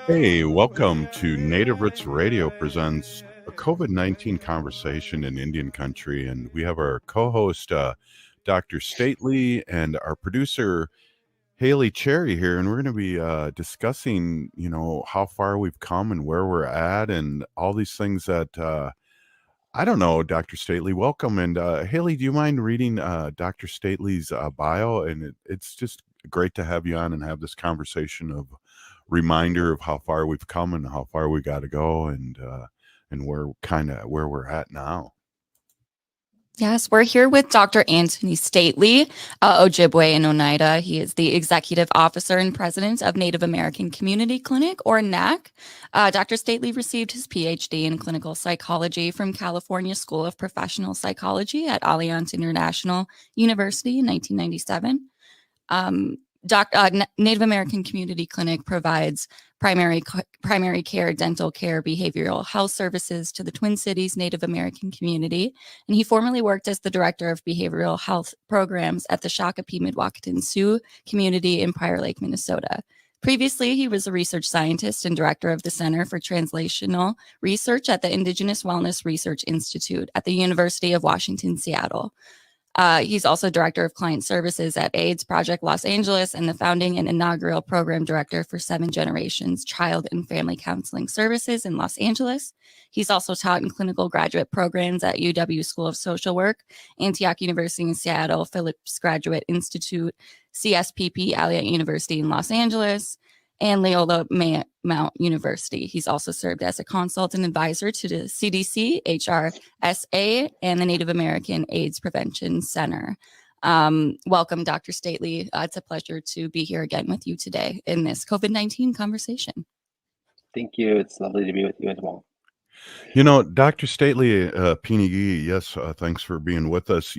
Hey, welcome to Native Roots Radio presents a COVID-19 conversation in Indian country. And we have our co host, Dr. Stately, and our producer, Haley Cherry, here. And we're going to be discussing, how far we've come and where we're at and all these things that, I don't know, Dr. Stately. Welcome. And Haley, do you mind reading Dr. Stately's bio? And it's just great to have you on and have this conversation of reminder of how far we've come and how far we got to go and where we're at now. Yes, we're here with Dr. Anthony Stately, Ojibwe in Oneida. He is the Executive Officer and President of Native American Community Clinic, or NAC. Dr. Stately received his PhD in clinical psychology from California School of Professional Psychology at Alliance International University in 1997. Native American Community Clinic provides primary care, dental care, behavioral health services to the Twin Cities Native American community. And he formerly worked as the director of behavioral health programs at the Shakopee Mdewakanton Sioux community in Prior Lake, Minnesota. Previously, he was a research scientist and director of the Center for Translational Research at the Indigenous Wellness Research Institute at the University of Washington, Seattle. He's also director of client services at AIDS Project Los Angeles and the founding and inaugural program director for 7 Generations Child and Family Counseling Services in Los Angeles. He's also taught in clinical graduate programs at UW School of Social Work, Antioch University in Seattle, Phillips Graduate Institute, CSPP Alliant University in Los Angeles, and Loyola Mount University. He's also served as a consultant advisor to the CDC, HRSA, and the Native American AIDS Prevention Center. Welcome, Dr. Stately. It's a pleasure to be here again with you today in this COVID-19 conversation. Thank you. It's lovely to be with you as well. Dr. Stately, Pinigi, yes, thanks for being with us.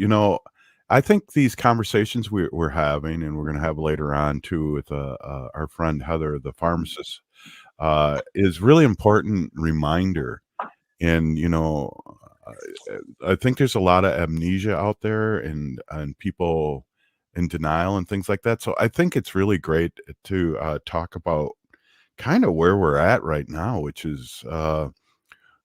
I think these conversations we're having and we're going to have later on too with our friend Heather, the pharmacist, is really important reminder. And, I think there's a lot of amnesia out there and people in denial and things like that. So I think it's really great to talk about kind of where we're at right now, which is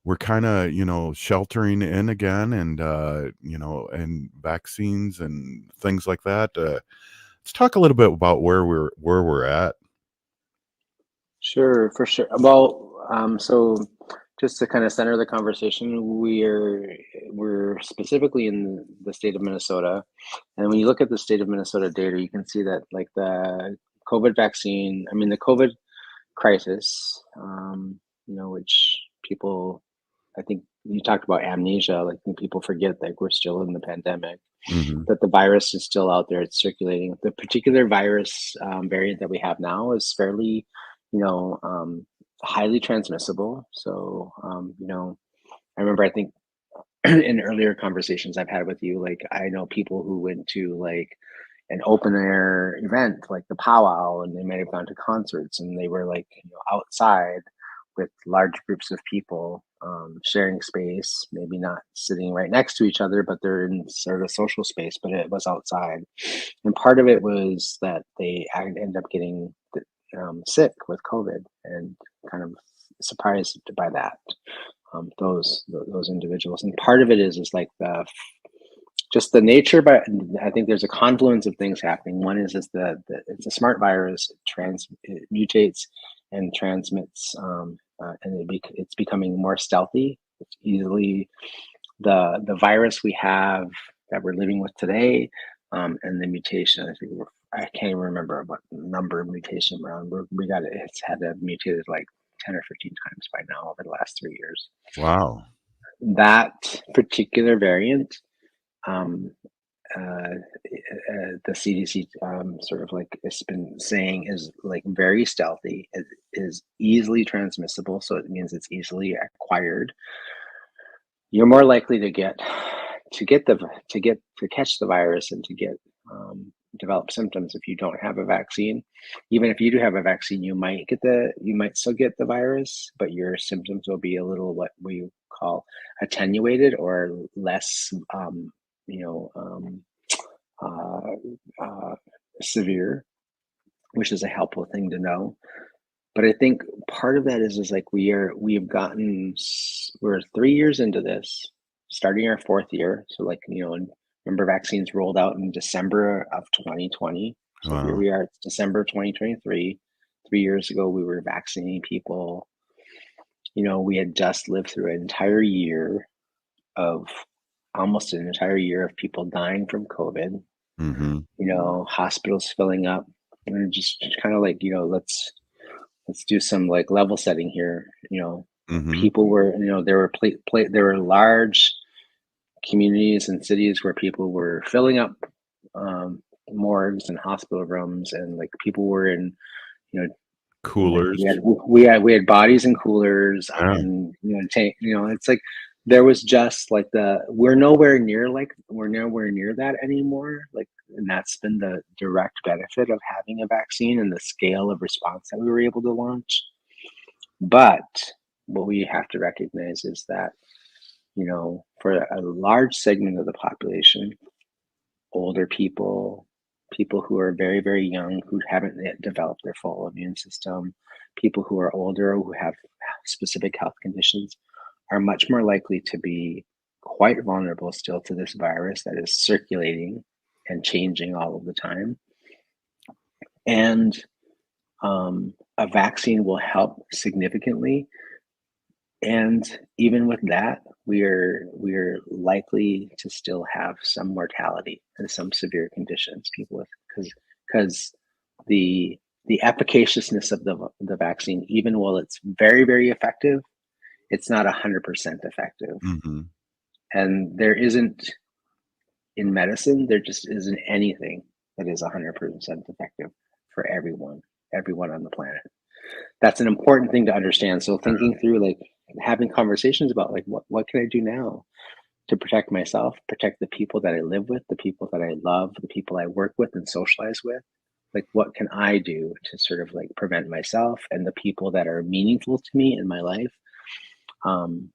we're kind of sheltering in again and and vaccines and things like that. Let's talk a little bit about where we're at. Sure, for sure. Well, so just to kind of center the conversation, we're specifically in the state of Minnesota, and when you look at the state of Minnesota data, you can see that like the COVID vaccine, the COVID crisis, which people, I think you talked about amnesia, like when people forget that we're still in the pandemic, that the virus is still out there, it's circulating. The particular virus variant that we have now is fairly, highly transmissible. So, I remember, I think in earlier conversations I've had with you, like I know people who went to like an open air event, like the powwow, and they might have gone to concerts and they were like, outside with large groups of people sharing space, maybe not sitting right next to each other, but they're in sort of social space, but it was outside. And part of it was that they ended up getting sick with COVID and kind of surprised by that, those individuals. And part of it is like just the nature, but I think there's a confluence of things happening. One is the it's a smart virus. It mutates and transmits, and it's becoming more stealthy. It's easily the virus we have that we're living with today, and the mutation. I can't even remember what number of mutation around. It's had to mutated like 10 or 15 times by now over the last 3 years. Wow. That particular variant, the CDC sort of like has been saying is like very stealthy. It is easily transmissible, so it means it's easily acquired. You're more likely to catch the virus and to develop symptoms if you don't have a vaccine. Even if you do have a vaccine, you might still get the virus, but your symptoms will be a little what we call attenuated or less severe, which is a helpful thing to know. But I think part of that is like we're 3 years into this, starting our 4th year. So like, and remember vaccines rolled out in December of 2020. So here Wow. we are, it's December 2023. 3 years ago, we were vaccinating people. We had just lived through almost an entire year of people dying from COVID, Mhm. hospitals filling up, and just kind of like, let's do some like level setting here. Mhm. People were, there were large communities and cities where people were filling up morgues and hospital rooms, and like people were in, you know, like Coolers. we had bodies in coolers, Yeah. and it's like there was just like we're nowhere near that anymore. Like, and that's been the direct benefit of having a vaccine and the scale of response that we were able to launch. But what we have to recognize is that, for a large segment of the population, older people who are very, very young, who haven't yet developed their full immune system, people who are older, who have specific health conditions, are much more likely to be quite vulnerable still to this virus that is circulating and changing all of the time. And a vaccine will help significantly. And even with that, we're likely to still have some mortality and some severe conditions. People with because the efficaciousness of the vaccine, even while it's very, very effective, it's not 100% effective. Mhm. And there isn't, in medicine, there just isn't anything that is 100% effective for everyone on the planet. That's an important thing to understand. So thinking through, like, having conversations about like what can I do now to protect myself, protect the people that I live with, the people that I love, the people I work with and socialize with. Like, what can I do to sort of like prevent myself and the people that are meaningful to me in my life, um,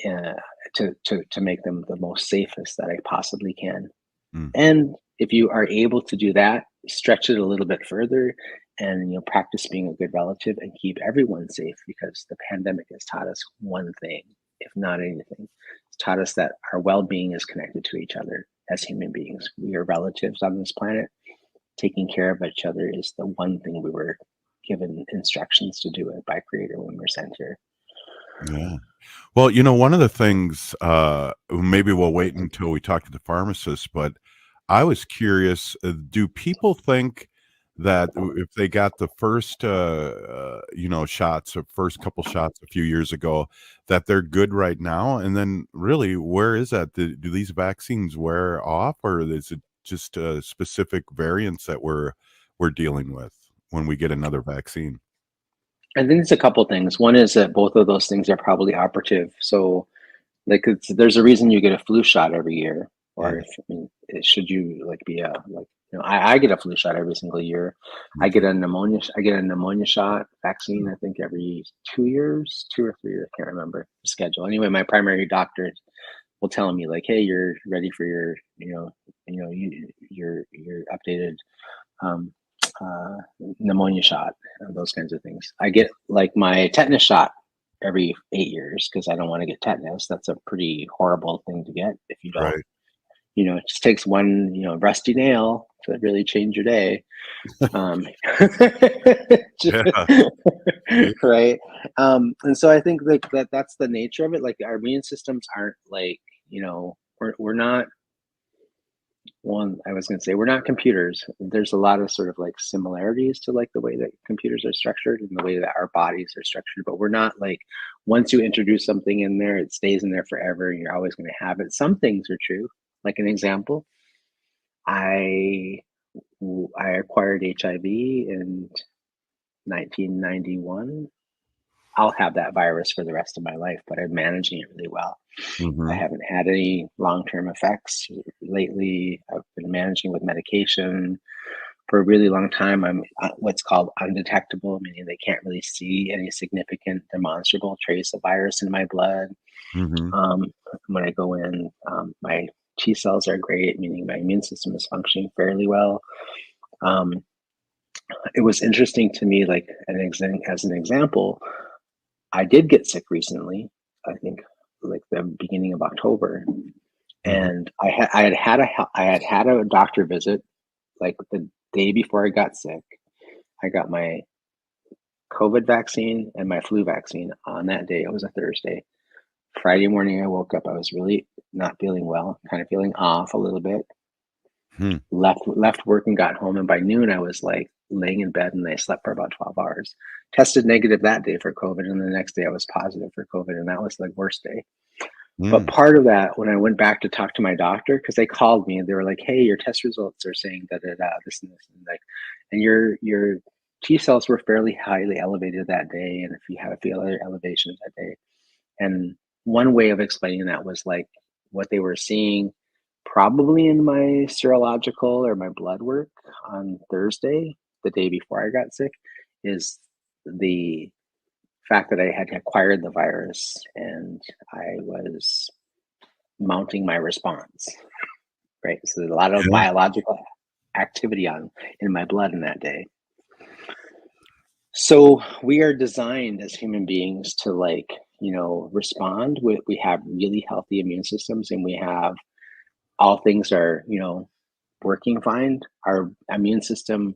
uh, to make them the most safest that I possibly can. Mm. And if you are able to do that, stretch it a little bit further, and practice being a good relative and keep everyone safe, because the pandemic has taught us one thing, if not anything. It's taught us that our well-being is connected to each other as human beings. We are relatives on this planet. Taking care of each other is the one thing we were given instructions to do it by Creator when we're sent here. Yeah. Well, one of the things, maybe we'll wait until we talk to the pharmacist, but I was curious, do people think that if they got the first, shots or first couple shots a few years ago, that they're good right now? And then really, where is that? Do these vaccines wear off, or is it just specific variants that we're dealing with when we get another vaccine? I think it's a couple things. One is that both of those things are probably operative. So, like, there's a reason you get a flu shot every year, or Mm, if should you like be I get a flu shot every single year. me too. I get a pneumonia shot vaccine, I think every 2 years, 2 or 3 years, I can't remember the schedule. Anyway, my primary doctor will tell me like, hey, you're ready for your your updated um, uh, pneumonia shot, and those kinds of things. I get like my tetanus shot every 8 years because I don't want to get tetanus. That's a pretty horrible thing to get if you don't. Right. It just takes one, rusty nail to really change your day. Um, Yeah. right. And so I think like that's the nature of it. Like, our immune systems aren't like, we're not one, I was going to say, we're not computers. There's a lot of sort of like similarities to like the way that computers are structured and the way that our bodies are structured, but we're not like, once you introduce something in there, it stays in there forever and you're always going to have it. Some things are true. Like an example, I I acquired HIV in 1991. I'll have that virus for the rest of my life, but I'm managing it really well. I Mhm. haven't had any long-term effects lately. I've been managing with medication for a really long time. I'm what's called undetectable, meaning they can't really see any significant demonstrable trace of virus in my blood. Mhm. When I go in, my T cells are great, meaning my immune system is functioning fairly well. Um, it was interesting to me, like as an example, I did get sick recently, I think like the beginning of October. Mhm. And I had had a doctor visit like the day before I got sick. I got my COVID vaccine and my flu vaccine on that day. It was a Thursday. Friday morning, I woke up. I was really not feeling well, kind of feeling off a little bit. Hmm. Left work and got home, and by noon, I was like laying in bed, and I slept for about 12 hours. Tested negative that day for COVID, and the next day I was positive for COVID, and that was the worst day. But Mm. part of that, when I went back to talk to my doctor, because they called me and they were like, "Hey, your test results are saying this and this, and like, and your T cells were fairly highly elevated that day, and if you have a few other elevations that day." And one way of explaining that was like what they were seeing probably in my serological or my blood work on Thursday, the day before I got sick, is the fact that I had acquired the virus and I was mounting my response, right? So there's a lot of Yeah. biological activity on in my blood in that day. So we are designed as human beings to like, respond with we have really healthy immune systems and we have all things are, working fine. Our immune system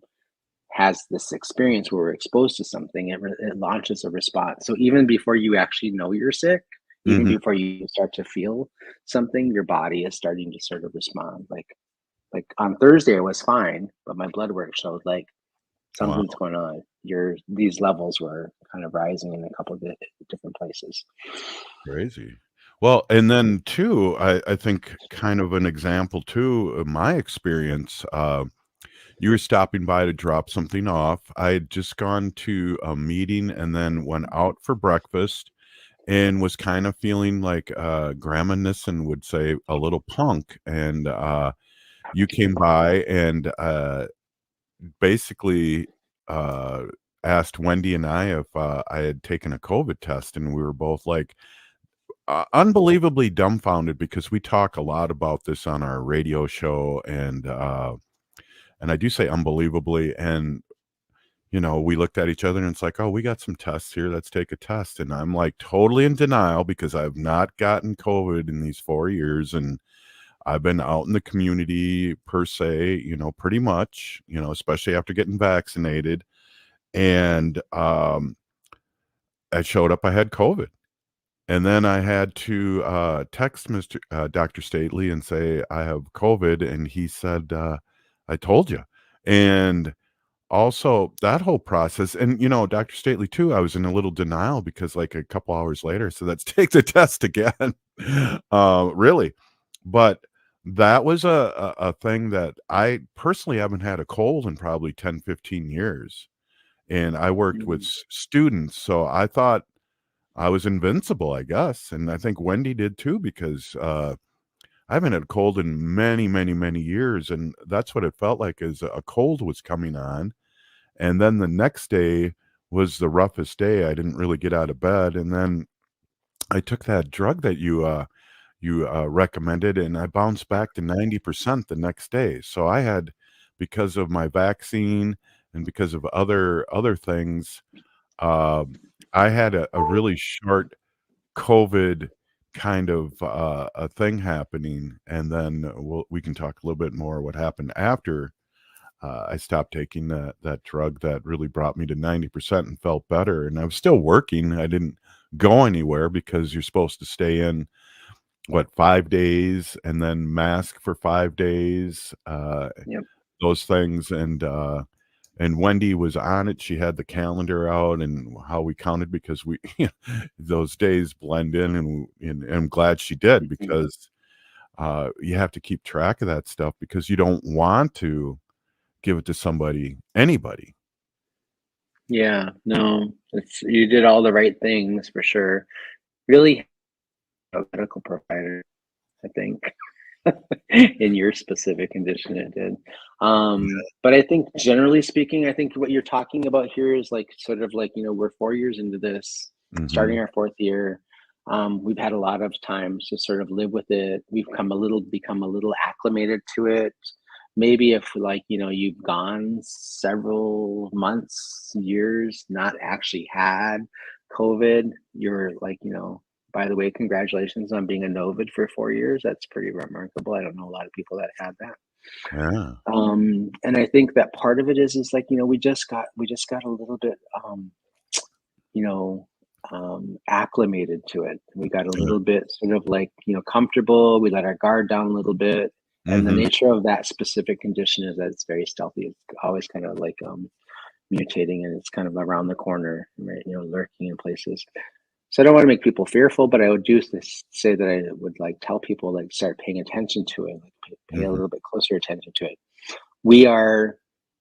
has this experience where we're exposed to something, it launches a response. So even before you actually know you're sick, even Mhm. before you start to feel something, your body is starting to sort of respond. Like on Thursday, I was fine, but my blood work showed like Wow. something's going on. These levels were kind of rising in a couple of different places. Crazy. Well, and then too, I think kind of an example too of my experience. You were stopping by to drop something off. I had just gone to a meeting and then went out for breakfast and was kind of feeling like Grandma Nissen would say a little punk. And you came by and basically uh, asked Wendy and I if I had taken a COVID test, and we were both like unbelievably dumbfounded because we talk a lot about this on our radio show, and I do say unbelievably, and we looked at each other and it's like, oh, we got some tests here. Let's take a test. And I'm like totally in denial because I've not gotten COVID in these 4 years, and I've been out in the community per se, pretty much, especially after getting vaccinated. And I showed up, I had COVID. And then I had to text Mr. Dr. Stately and say, I have COVID. And he said, I told you. And also that whole process, and Dr. Stately too, I was in a little denial because like a couple hours later, so let's take the test again. Really. But that was a thing that I personally haven't had a cold in probably 10, 15 years. And I worked with Mm. students, so I thought I was invincible, I guess. And I think Wendy did too, because I haven't had a cold in many, many, many years. And that's what it felt like, is a cold was coming on. And then the next day was the roughest day. I didn't really get out of bed. And then I took that drug that you recommended, and I bounced back to 90% the next day. So I had, because of my vaccine and because of other things, um, I had a really short COVID kind of a thing happening, and then we can talk a little bit more what happened after I stopped taking that drug that really brought me to 90% and felt better. And I was still working. I didn't go anywhere because you're supposed to stay in, what, 5 days and then mask for 5 days, Yep. those things. And Wendy was on it. She had the calendar out and how we counted, because we those days blend in, and I'm glad she did, Mhm. because you have to keep track of that stuff because you don't want to give it to anybody. Yeah, no, you did all the right things for sure. Really, a medical provider, I think, in your specific condition, it did. But I think generally speaking, I think what you're talking about here is like sort of like, we're 4 years into this, starting Mhm. our fourth year. We've had a lot of times to sort of live with it. We've become a little acclimated to it. maybe if like, you've gone several months, years, not actually had COVID, you're like, by the way, congratulations on being a Novid for 4 years. That's pretty remarkable. I don't know a lot of people that had that. Yeah. And I think that part of it is like, we just got a little bit, you know, acclimated to it. We got a Yeah. little bit sort of like, comfortable. We let our guard down a little bit. And the Mhm. nature of that specific condition is that it's very stealthy. It's always kind of like mutating, and it's kind of around the corner, right? Lurking in places. So I don't want to make people fearful, but I would do this, say that I would like tell people like start paying attention to it, like pay a Mhm. little bit closer attention to it. We are,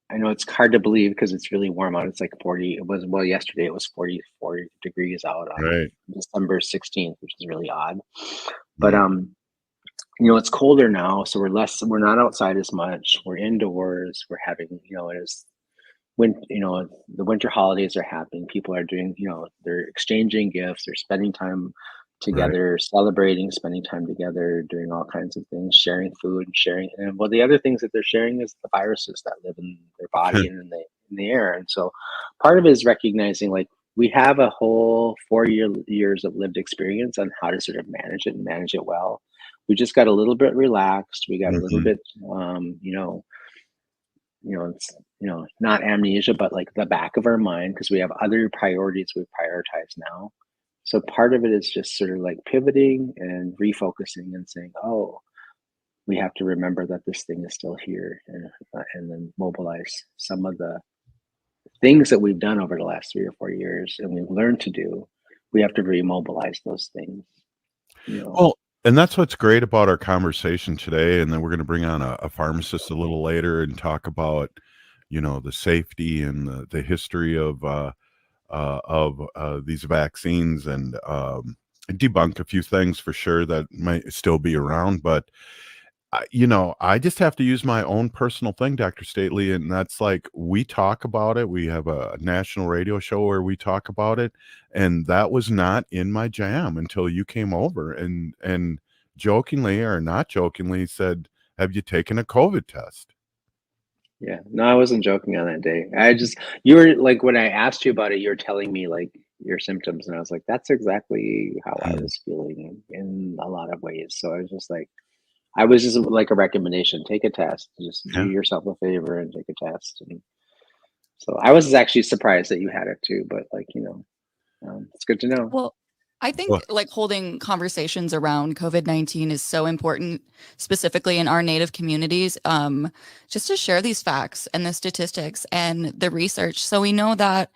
I know it's hard to believe because it's really warm out. It's like 40. It was, well, yesterday it was 44 degrees out on Right. December 16th, which is really odd. But Mm. it's colder now, so we're not outside as much. We're indoors. We're having, it is when, the winter holidays are happening. People are doing, they're exchanging gifts, they're spending time Right. together, celebrating, spending time together, doing all kinds of things, sharing food, sharing. And well, the other things that they're sharing is the viruses that live in their body and in the air. And so part of it is recognizing like we have a whole 4 years of lived experience on how to sort of manage it and manage it well. We just got a little bit relaxed. We got a little Mhm. bit, it's, not amnesia, but like the back of our mind, because we have other priorities we prioritize now. So part of it is just sort of like pivoting and refocusing and saying, oh, we have to remember that this thing is still here, and then mobilize some of the things that we've done over the last 3 or 4 years and we've learned to do. We have to remobilize those things, you know. Well, and that's what's great about our conversation today, and then we're gonna bring on a pharmacist a little later and talk about, the safety and the history of these vaccines and, debunk a few things for sure that might still be around, but I just have to use my own personal thing, Dr. Stately, and that's like we talk about it. We have a national radio show where we talk about it, and that was not in my jam until you came over and jokingly or not jokingly said, "Have you taken a COVID test?" Yeah, no, I wasn't joking on that day. You were like, when I asked you about it, you were telling me like your symptoms, and I was like, that's exactly how I Mm, was feeling in a lot of ways. So I was just like, I was just like a recommendation: take a test, just do yeah. yourself a favor and take a test. And so I was actually surprised that you had it too, but like, it's good to know. Well, I think Well, like holding conversations around COVID-19 is so important, specifically in our Native communities, just to share these facts and the statistics and the research. So we know that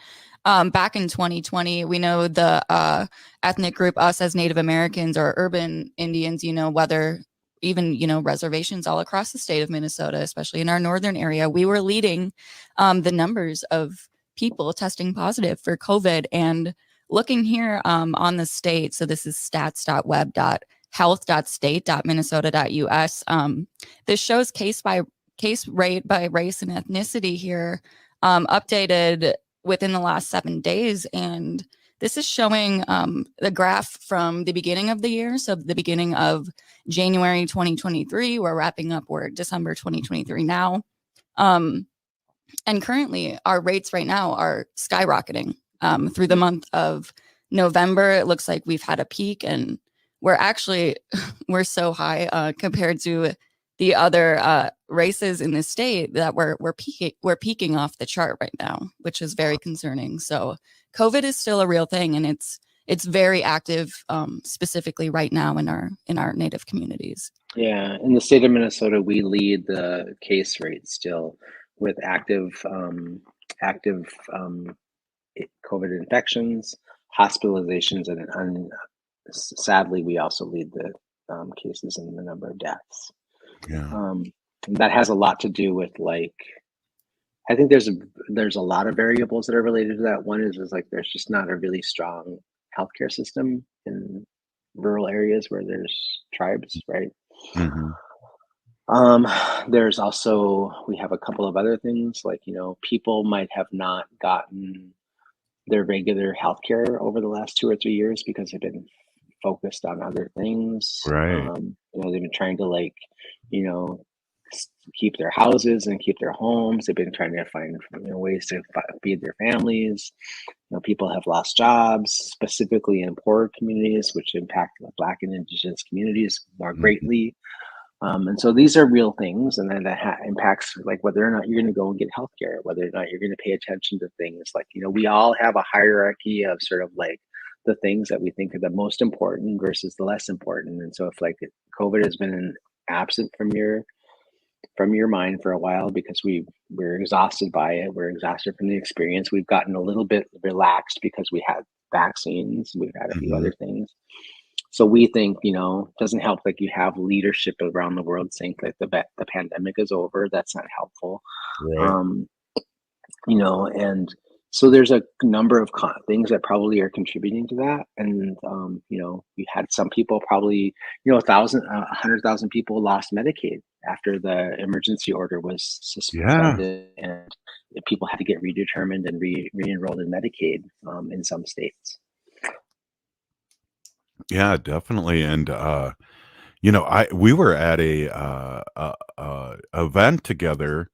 back in 2020, we know the ethnic group, us as Native Americans or urban Indians, whether even, reservations all across the state of Minnesota, especially in our northern area, we were leading the numbers of people testing positive for COVID. And looking here on the state, so this is stats.web.health.state.minnesota.us. This shows case rate by race and ethnicity here, updated within the last 7 days. And this is showing the graph from the beginning of the year. So the beginning of January 2023, we're wrapping up, we're December 2023 now. And currently, our rates right now are skyrocketing. Through the month of November, it looks like we've had a peak, and we're so high compared to the other races in the state that we're peaking off the chart right now, which is very concerning. So COVID is still a real thing, and it's very active, specifically right now in our Native communities. Yeah, in the state of Minnesota, we lead the case rate still with active COVID infections, hospitalizations, and sadly, we also lead the cases and the number of deaths. yeah. Um, that has a lot to do with like, I think there's a lot of variables that are related to that. One is like there's just not a really strong healthcare system in rural areas where there's tribes, right? Mhm. Um, there's also, we have a couple of other things like, people might have not gotten their regular healthcare over the last 2 or 3 years because they've been focused on other things. Right. They've been trying to like, you know, keep their houses and keep their homes. They've been trying to find ways to feed their families. People have lost jobs, specifically in poorer communities, which impact the Black and Indigenous communities more greatly. And so these are real things, and then that impacts like whether or not you're going to go and get healthcare, whether or not you're going to pay attention to things like, we all have a hierarchy of sort of like the things that we think are the most important versus the less important. And so if like COVID has been absent from your mind for a while because we're exhausted by it, we're exhausted from the experience, we've gotten a little bit relaxed because we had vaccines, we've had a few other things. So we think, it doesn't help like you have leadership around the world saying like the pandemic is over. That's not helpful. Right. And so there's a number of things that probably are contributing to that. And, you had some people probably, 100,000 people lost Medicaid after the emergency order was suspended, and people had to get redetermined and re-enrolled in Medicaid in some states. Yeah, definitely. And we were at a event together,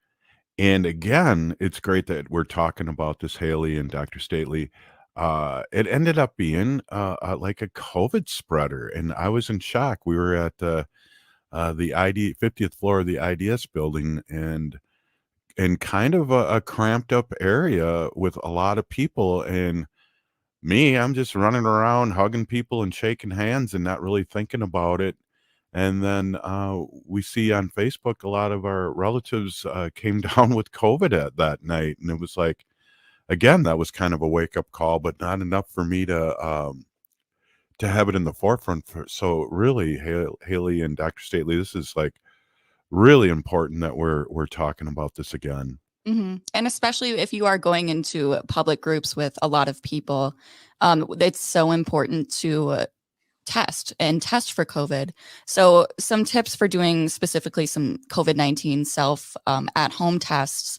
and again, it's great that we're talking about this, Haley and Dr. Stately. It ended up being like a COVID spreader, and I was in shock. We were at the 50th floor of the IDS building, and in kind of a cramped up area with a lot of people, and I'm just running around hugging people and shaking hands and not really thinking about it. And then we see on Facebook a lot of our relatives came down with COVID at that night, and it was like, again, that was kind of a wake up call, but not enough for me to have it in the forefront. So really, Haley and Dr. Stately, this is like really important that we're talking about this again. And especially if you are going into public groups with a lot of people, it's so important to test for COVID. So some tips for doing specifically some COVID-19 self at-home tests.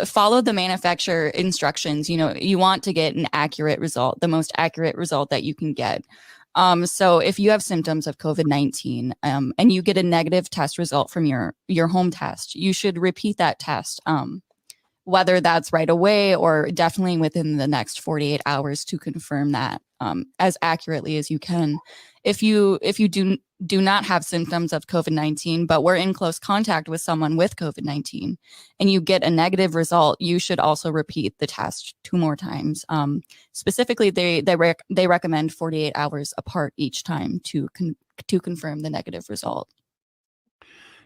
Follow the manufacturer instructions. You want to get an accurate result, the most accurate result that you can get. So if you have symptoms of COVID-19 and you get a negative test result from your home test, you should repeat that test, whether that's right away or definitely within the next 48 hours to confirm that as accurately as you can. If you do not have symptoms of COVID-19, but we're in close contact with someone with COVID-19 and you get a negative result, you should also repeat the test 2 more times. Specifically, they recommend 48 hours apart each time to confirm the negative result.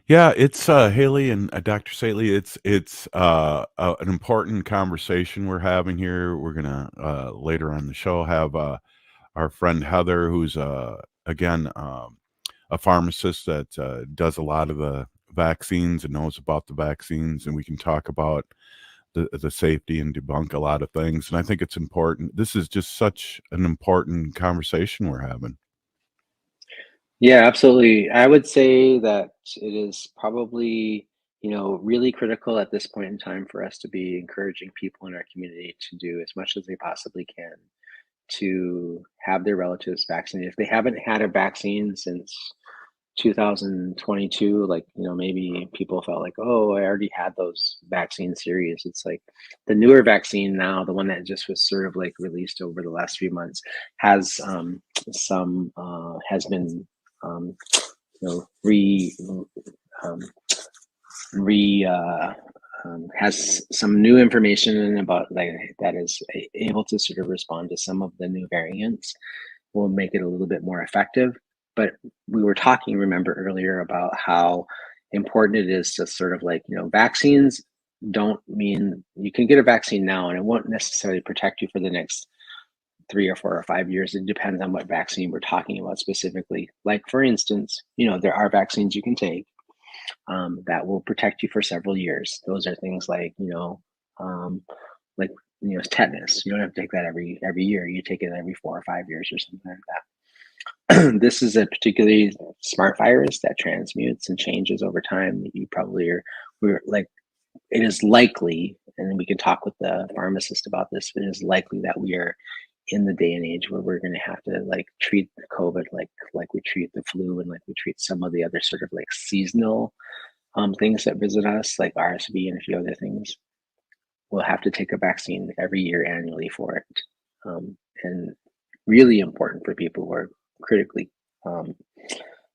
Yeah, it's Haley and Dr. Stately. It's an important conversation we're having here. We're gonna later on the show have our friend Heather, who's again a pharmacist that does a lot of the vaccines and knows about the vaccines, and we can talk about the safety and debunk a lot of things. And I think it's important. This is just such an important conversation we're having. Yeah, absolutely. I would say that it is probably, really critical at this point in time for us to be encouraging people in our community to do as much as they possibly can to have their relatives vaccinated. If they haven't had a vaccine since 2022, like, maybe people felt like, oh, I already had those vaccine series. It's like the newer vaccine now, the one that just was sort of like released over the last few months, has has been has some new information about like that is able to sort of respond to some of the new variants, will make it a little bit more effective. But we were talking, remember earlier, about how important it is to sort of like, vaccines don't mean you can get a vaccine now and it won't necessarily protect you for the next 3 or 4 or 5 years. It depends on what vaccine we're talking about specifically. Like, for instance, there are vaccines you can take that will protect you for several years. Those are things like, tetanus. You don't have to take that every year. You take it every 4 or 5 years or something like that. This is a particularly smart virus that transmutes and changes over time. You probably it is likely, and we can talk with the pharmacist about this, but it is likely that we are in the day and age where we're going to have to like treat COVID like we treat the flu and like we treat some of the other sort of like seasonal things that visit us, like RSV and a few other things, will have to take a vaccine every year annually for it. And really important for people who are critically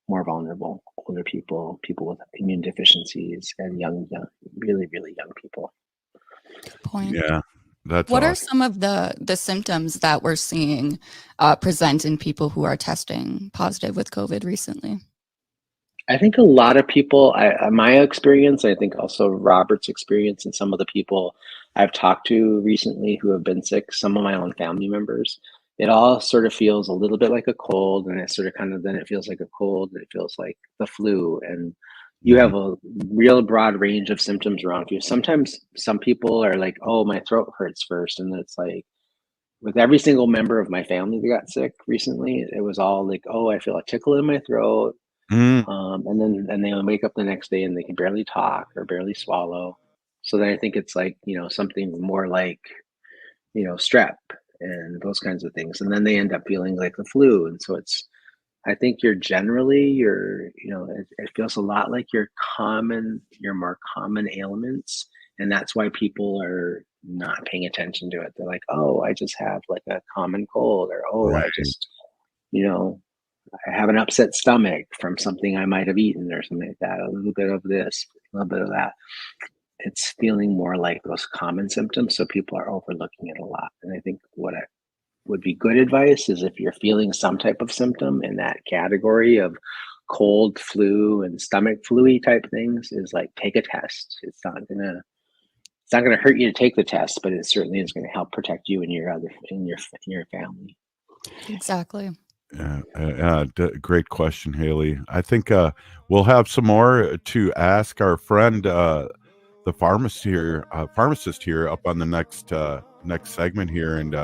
more vulnerable, older people, people with immune deficiencies, and young, really, really young people. Point. Yeah, that's What are awesome. some of the symptoms that we're seeing present in people who are testing positive with COVID recently? I think a lot of people, my experience, I think also Robert's experience, and some of the people I've talked to recently who have been sick, some of my own family members, it all sort of feels a little bit like a cold, and it sort of kind of then it feels like a cold, and it feels like the flu, and you Mhm. have a real broad range of symptoms around you. Sometimes some people are like, "Oh, my throat hurts," first, and it's like with every single member of my family that got sick recently, it was all like, "Oh, I feel a tickle in my throat." Mm, And they wake up the next day and they can barely talk or barely swallow. So then I think it's like, something more like, strep and those kinds of things. And then they end up feeling like the flu. And so I think it feels a lot like your more common ailments. And that's why people are not paying attention to it. They're like, oh, I just have like a common cold, or, oh, right. I just, you know, I have an upset stomach from something I might have eaten or something like that. A little bit of this, a little bit of that. It's feeling more like those common symptoms. So people are overlooking it a lot. And I think what I would be good advice is if you're feeling some type of symptom in that category of cold, flu, and stomach flu-y type things, is like take a test. It's not gonna hurt you to take the test, but it certainly is going to help protect you and your family. Exactly. Great question, Haley. I think we'll have some more to ask our friend, the pharmacist here, up on the next segment here, and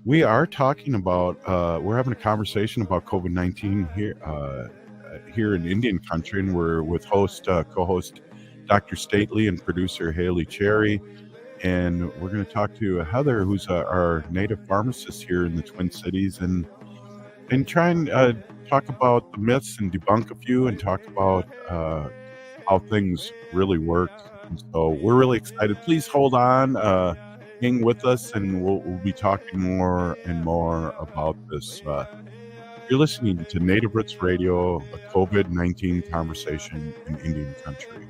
we are talking about we're having a conversation about COVID-19 here in Indian country, and we're with co-host Dr. Stately and producer Haley Cherry, and we're going to talk to Heather, who's our native pharmacist here in the Twin Cities, and try and talk about the myths and debunk a few, and talk about how things really work. And so we're really excited. Please hold on, hang with us, and we'll be talking more and more about this. You're listening to Native Roots Radio, a COVID-19 conversation in Indian country.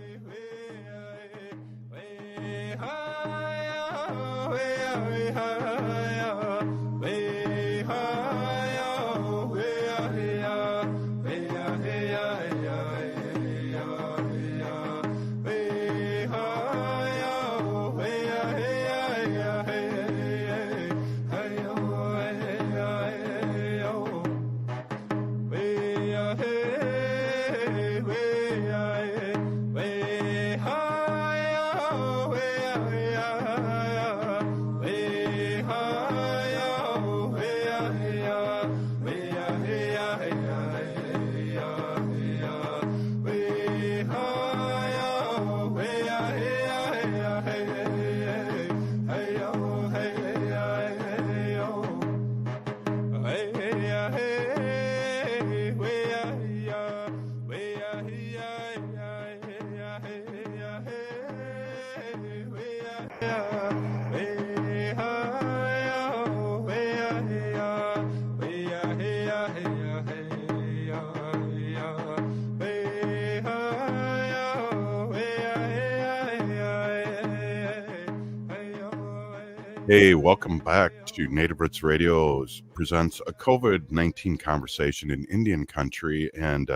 Hey, welcome back to Native Roots Radio presents a COVID-19 conversation in Indian country. And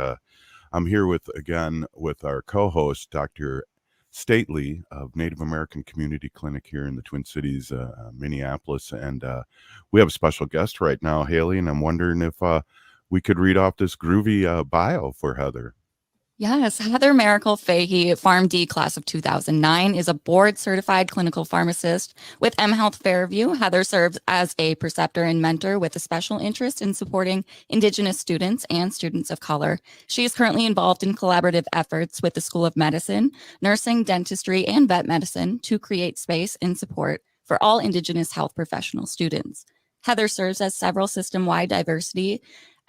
I'm here with our co-host, Dr. Stately of Native American Community Clinic here in the Twin Cities, Minneapolis. And we have a special guest right now, Haley, and I'm wondering if we could read off this groovy bio for Heather. Yes, Heather Miracle Fahey, PharmD class of 2009, is a board-certified clinical pharmacist with mHealth Fairview. Heather serves as a preceptor and mentor with a special interest in supporting Indigenous students and students of color. She is currently involved in collaborative efforts with the School of Medicine, Nursing, Dentistry, and Vet Medicine to create space and support for all Indigenous health professional students. Heather serves as several system-wide diversity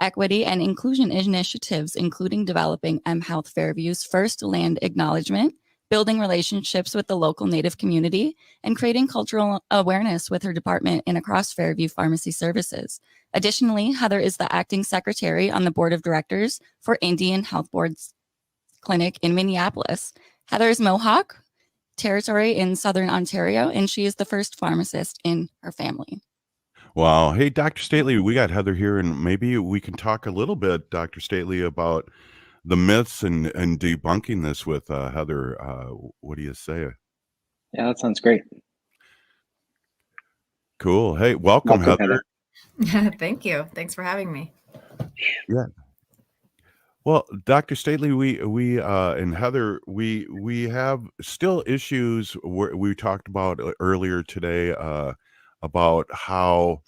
equity, and inclusion initiatives, including developing mHealth Fairview's first land acknowledgement, building relationships with the local Native community, and creating cultural awareness with her department and across Fairview Pharmacy Services. Additionally, Heather is the acting secretary on the board of directors for Indian Health Board's clinic in Minneapolis. Heather is Mohawk territory in Southern Ontario, and she is the first pharmacist in her family. Wow. Hey, Dr. Stately, we got Heather here, and maybe we can talk a little bit, Dr. Stately, about the myths and debunking this with Heather. What do you say? Yeah, that sounds great. Cool. Hey, welcome, Heather. Thank you. Thanks for having me. Yeah. Well, Dr. Stately, we and Heather, we have still issues we talked about earlier today about how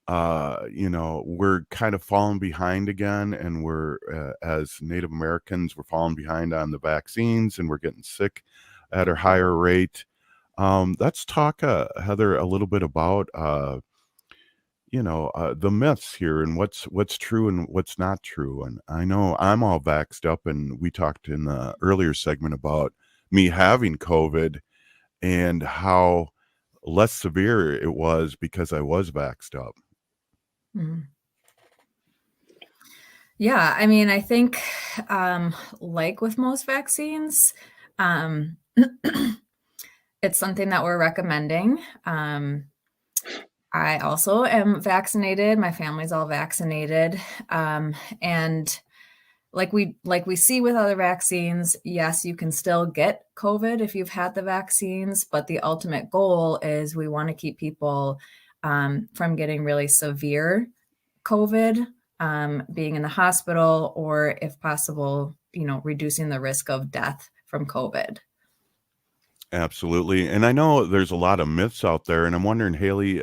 we're kind of falling behind again, and we're as Native Americans, we're falling behind on the vaccines, and we're getting sick at a higher rate. Let's talk, Heather, a little bit about the myths here and what's true and what's not true. And I know I'm all vaxxed up, and we talked in the earlier segment about me having COVID and how less severe it was because I was vaxxed up. Mm-hmm. Yeah, I mean, I think like with most vaccines, it's something that we're recommending. I also am vaccinated. My family's all vaccinated. And like we see with other vaccines, yes, you can still get COVID if you've had the vaccines, but the ultimate goal is we want to keep people from getting really severe COVID, being in the hospital, or if possible, reducing the risk of death from COVID. Absolutely. And I know there's a lot of myths out there, and I'm wondering, Haley,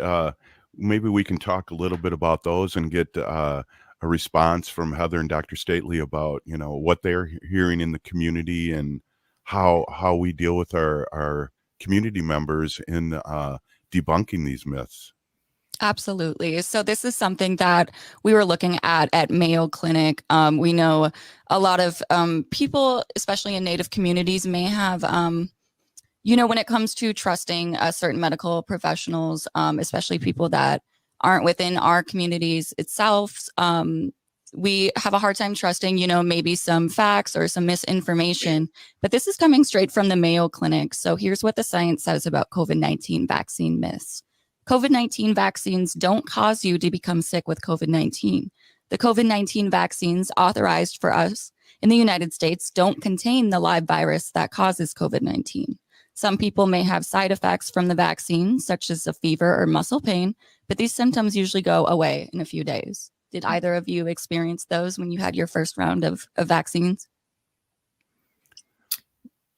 maybe we can talk a little bit about those and get a response from Heather and Dr. Stately about, what they're hearing in the community and how we deal with our community members in debunking these myths. Absolutely. So this is something that we were looking at Mayo Clinic. We know a lot of people, especially in Native communities, may have, when it comes to trusting certain medical professionals, especially people that aren't within our communities itself, we have a hard time trusting, maybe some facts or some misinformation. But this is coming straight from the Mayo Clinic. So here's what the science says about COVID-19 vaccine myths. COVID-19 vaccines don't cause you to become sick with COVID-19. The COVID-19 vaccines authorized for us in the United States don't contain the live virus that causes COVID-19. Some people may have side effects from the vaccine, such as a fever or muscle pain, but these symptoms usually go away in a few days. Did either of you experience those when you had your first round of vaccines?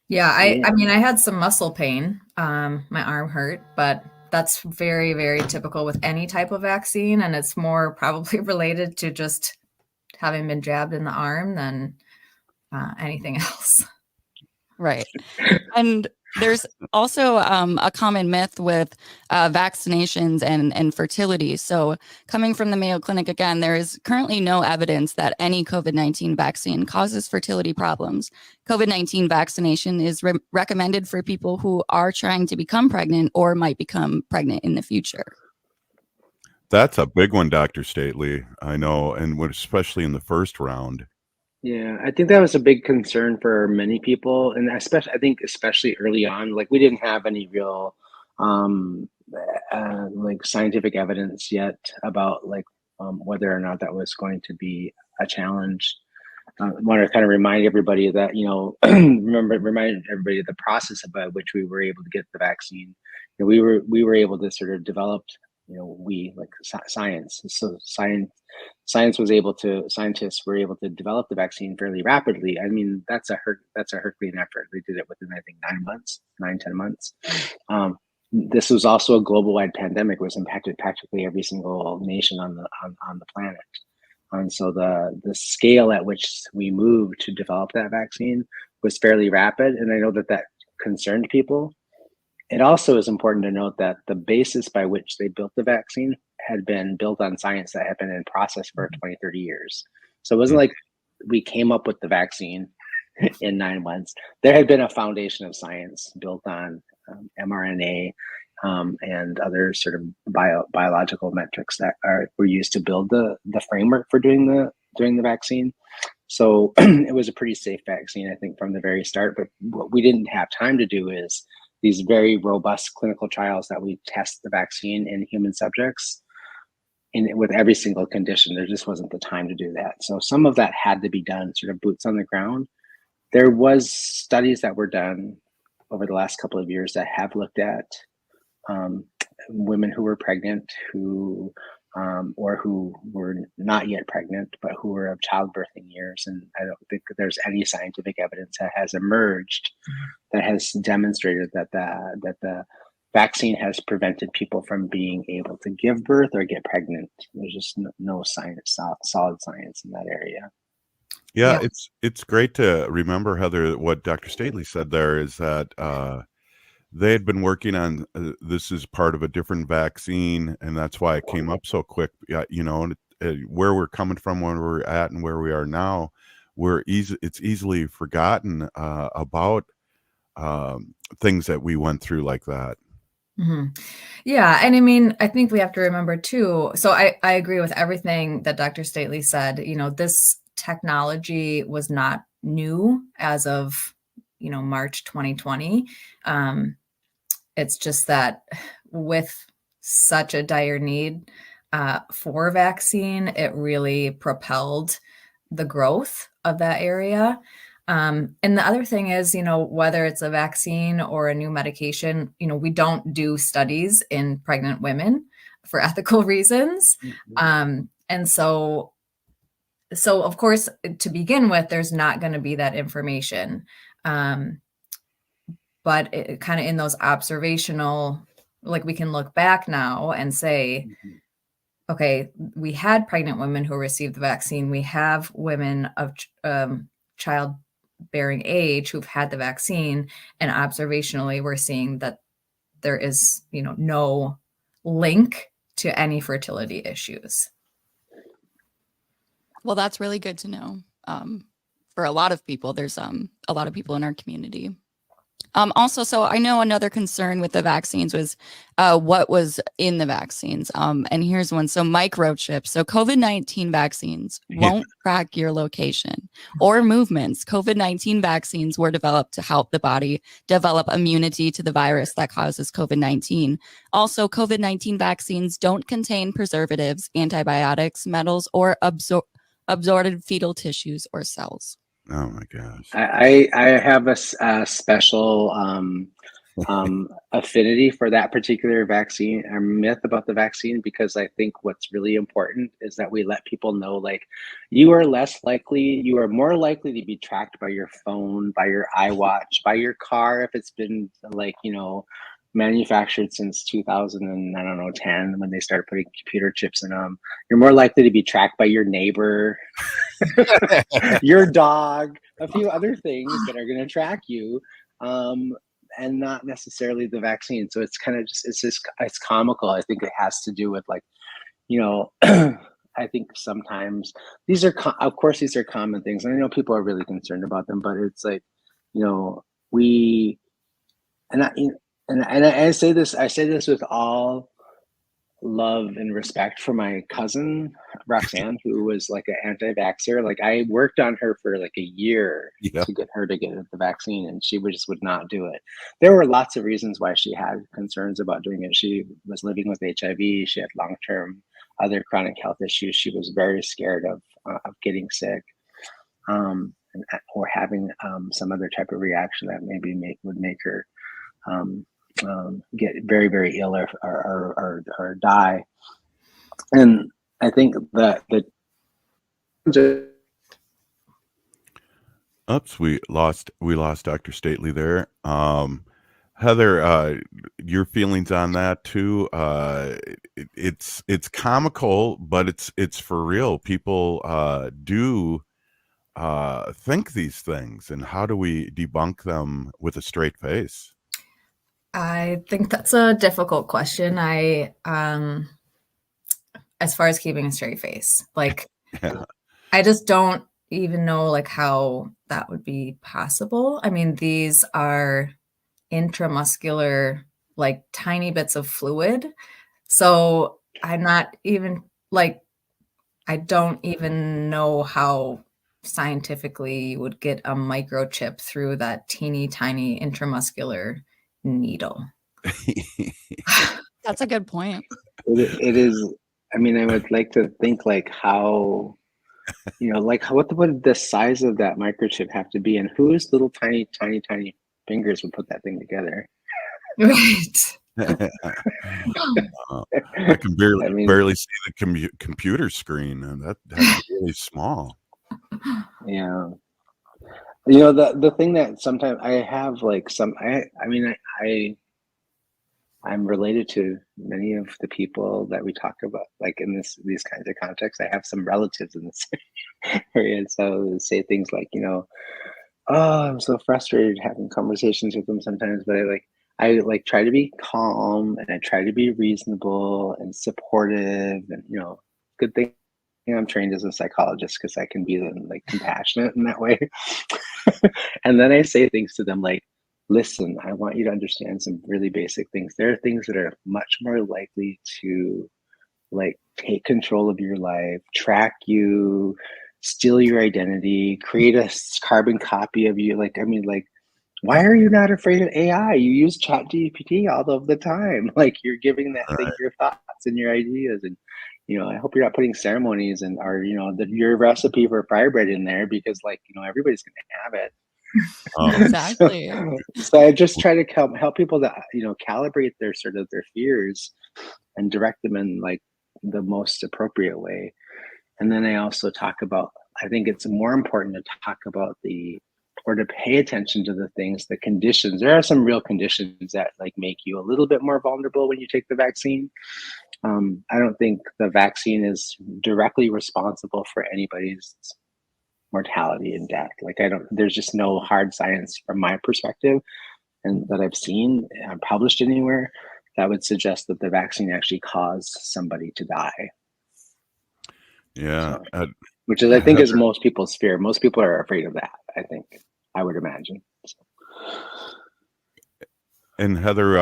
Yeah, I mean, I had some muscle pain. My arm hurt, but that's very, very typical with any type of vaccine. And it's more probably related to just having been jabbed in the arm than anything else. Right. And there's also a common myth with vaccinations and fertility. So coming from the Mayo Clinic, again, there is currently no evidence that any COVID-19 vaccine causes fertility problems. COVID-19 vaccination is recommended for people who are trying to become pregnant or might become pregnant in the future. That's a big one, Dr. Stately. I know, and especially in the first round. Yeah, I think that was a big concern for many people, and especially early on, like we didn't have any real like scientific evidence yet about whether or not that was going to be a challenge. I want to kind of remind everybody that remind everybody of the process by which we were able to get the vaccine. We were able to sort of develop. Science. So scientists were able to develop the vaccine fairly rapidly. I mean, that's a Herculean effort. They did it within, I think, 10 months. This was also a global-wide pandemic. It was impacted practically every single nation on the planet. And so the scale at which we moved to develop that vaccine was fairly rapid. And I know that concerned people. It also is important to note that the basis by which they built the vaccine had been built on science that had been in process for 20, 30 years. So it wasn't like we came up with the vaccine in 9 months. There had been a foundation of science built on mRNA and other sort of biological metrics that were used to build the framework for doing the vaccine. So it was a pretty safe vaccine, I think, from the very start. But what we didn't have time to do is these very robust clinical trials that we test the vaccine in human subjects with every single condition. There just wasn't the time to do that. So some of that had to be done sort of boots on the ground. There was studies that were done over the last couple of years that have looked at women who were pregnant, who or who were not yet pregnant, but who were of childbirthing years. And I don't think there's any scientific evidence that has emerged that has demonstrated that the vaccine has prevented people from being able to give birth or get pregnant. There's just no science, solid science in that area. Yeah, it's great to remember, Heather, what Dr. Stately said there is that they had been working on this is part of a different vaccine, and that's why it came up so quick. You know, where we're coming from, where we're at, and where we are now, it's easily forgotten about things that we went through like that. Mm-hmm. Yeah. And I mean, I think we have to remember too. So I agree with everything that Dr. Stately said. You know, this technology was not new as of, you know, March 2020. It's just that with such a dire need for vaccine, it really propelled the growth of that area. And the other thing is, you know, whether it's a vaccine or a new medication, you know, we don't do studies in pregnant women for ethical reasons. And so of course, to begin with, there's not going to be that information. But it kind of in those observational, like we can look back now and say, okay, we had pregnant women who received the vaccine. We have women of childbearing age who've had the vaccine, and observationally, we're seeing that there is, you know, no link to any fertility issues. Well, that's really good to know. For a lot of people, there's a lot of people in our community. Also, so I know another concern with the vaccines was what was in the vaccines. And here's one. So microchips. So COVID-19 vaccines won't track your location or movements. COVID-19 vaccines were developed to help the body develop immunity to the virus that causes COVID-19. Also, COVID-19 vaccines don't contain preservatives, antibiotics, metals, or absorbed fetal tissues or cells. Oh my gosh! I have a special affinity for that particular vaccine or myth about the vaccine, because I think what's really important is that we let people know, like, you are more likely to be tracked by your phone, by your iWatch, by your car if it's been, like, you know, manufactured since 2010 when they started putting computer chips in them. You're more likely to be tracked by your neighbor, your dog, a few other things that are going to track you, and not necessarily the vaccine. So it's kind of it's comical. I think it has to do with, like, you know, I think sometimes these are common things, and I know people are really concerned about them, but it's like, you know, I say this with all love and respect for my cousin Roxanne, who was like an anti-vaxxer. Like, I worked on her for like a year to get her to get the vaccine, and she would not do it. There were lots of reasons why she had concerns about doing it. She was living with HIV. She had long-term other chronic health issues. She was very scared of getting sick, or having some other type of reaction that maybe would make her get very, very ill or die. And I think that oops, we lost Dr. Stately there. Heather, your feelings on that too? It's comical, but it's for real. People do think these things, and how do we debunk them with a straight face? I think that's a difficult question. As far as keeping a straight face, like, Yeah. I just don't even know like how that would be possible. I mean, these are intramuscular, like tiny bits of fluid. So I'm not even like, I don't even know how scientifically you would get a microchip through that teeny tiny intramuscular needle. That's a good point. It is. I mean, I would like to think like how, like what would the size of that microchip have to be, and whose little tiny fingers would put that thing together? Right. I can barely I mean, barely see the computer screen, and that's really small. yeah. The thing that sometimes I have like I mean I'm related to many of the people that we talk about, like in these kinds of contexts. I have some relatives in this area, and so they say things like, oh, I'm so frustrated having conversations with them sometimes, but I try to be calm and I try to be reasonable and supportive, and good thing I'm trained as a psychologist because I can be like compassionate in that way. And then I say things to them like, listen, I want you to understand some really basic things. There are things that are much more likely to like take control of your life, track you, steal your identity, create a carbon copy of you. Like, I mean, like, why are you not afraid of AI? You use ChatGPT all of the time. Like, you're giving that thing your thoughts and your ideas. And, I hope you're not putting ceremonies and or, your recipe for fire bread in there because, like, everybody's going to have it. Exactly. So I just try to help people to, calibrate their their fears and direct them in like the most appropriate way. And then I also talk about, I think it's more important to talk about or to pay attention to the things, the conditions. There are some real conditions that like make you a little bit more vulnerable when you take the vaccine. I don't think the vaccine is directly responsible for anybody's mortality and death. Like there's just no hard science from my perspective and that I've seen published anywhere that would suggest that the vaccine actually caused somebody to die. Yeah. So, which is, I think, Heather, is most people's fear. Most people are afraid of that, I would imagine. So. and Heather,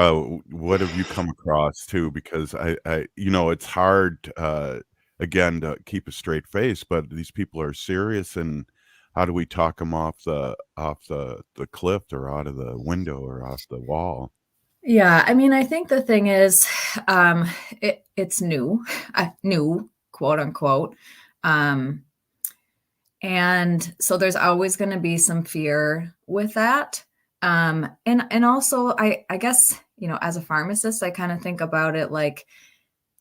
what have you come across too? Because it's hard, again, to keep a straight face, but these people are serious, and how do we talk them off the cliff or out of the window or off the wall? Yeah, I mean, I think the thing is, it's new, quote unquote. And so there's always going to be some fear with that. And also I guess, as a pharmacist, I kind of think about it like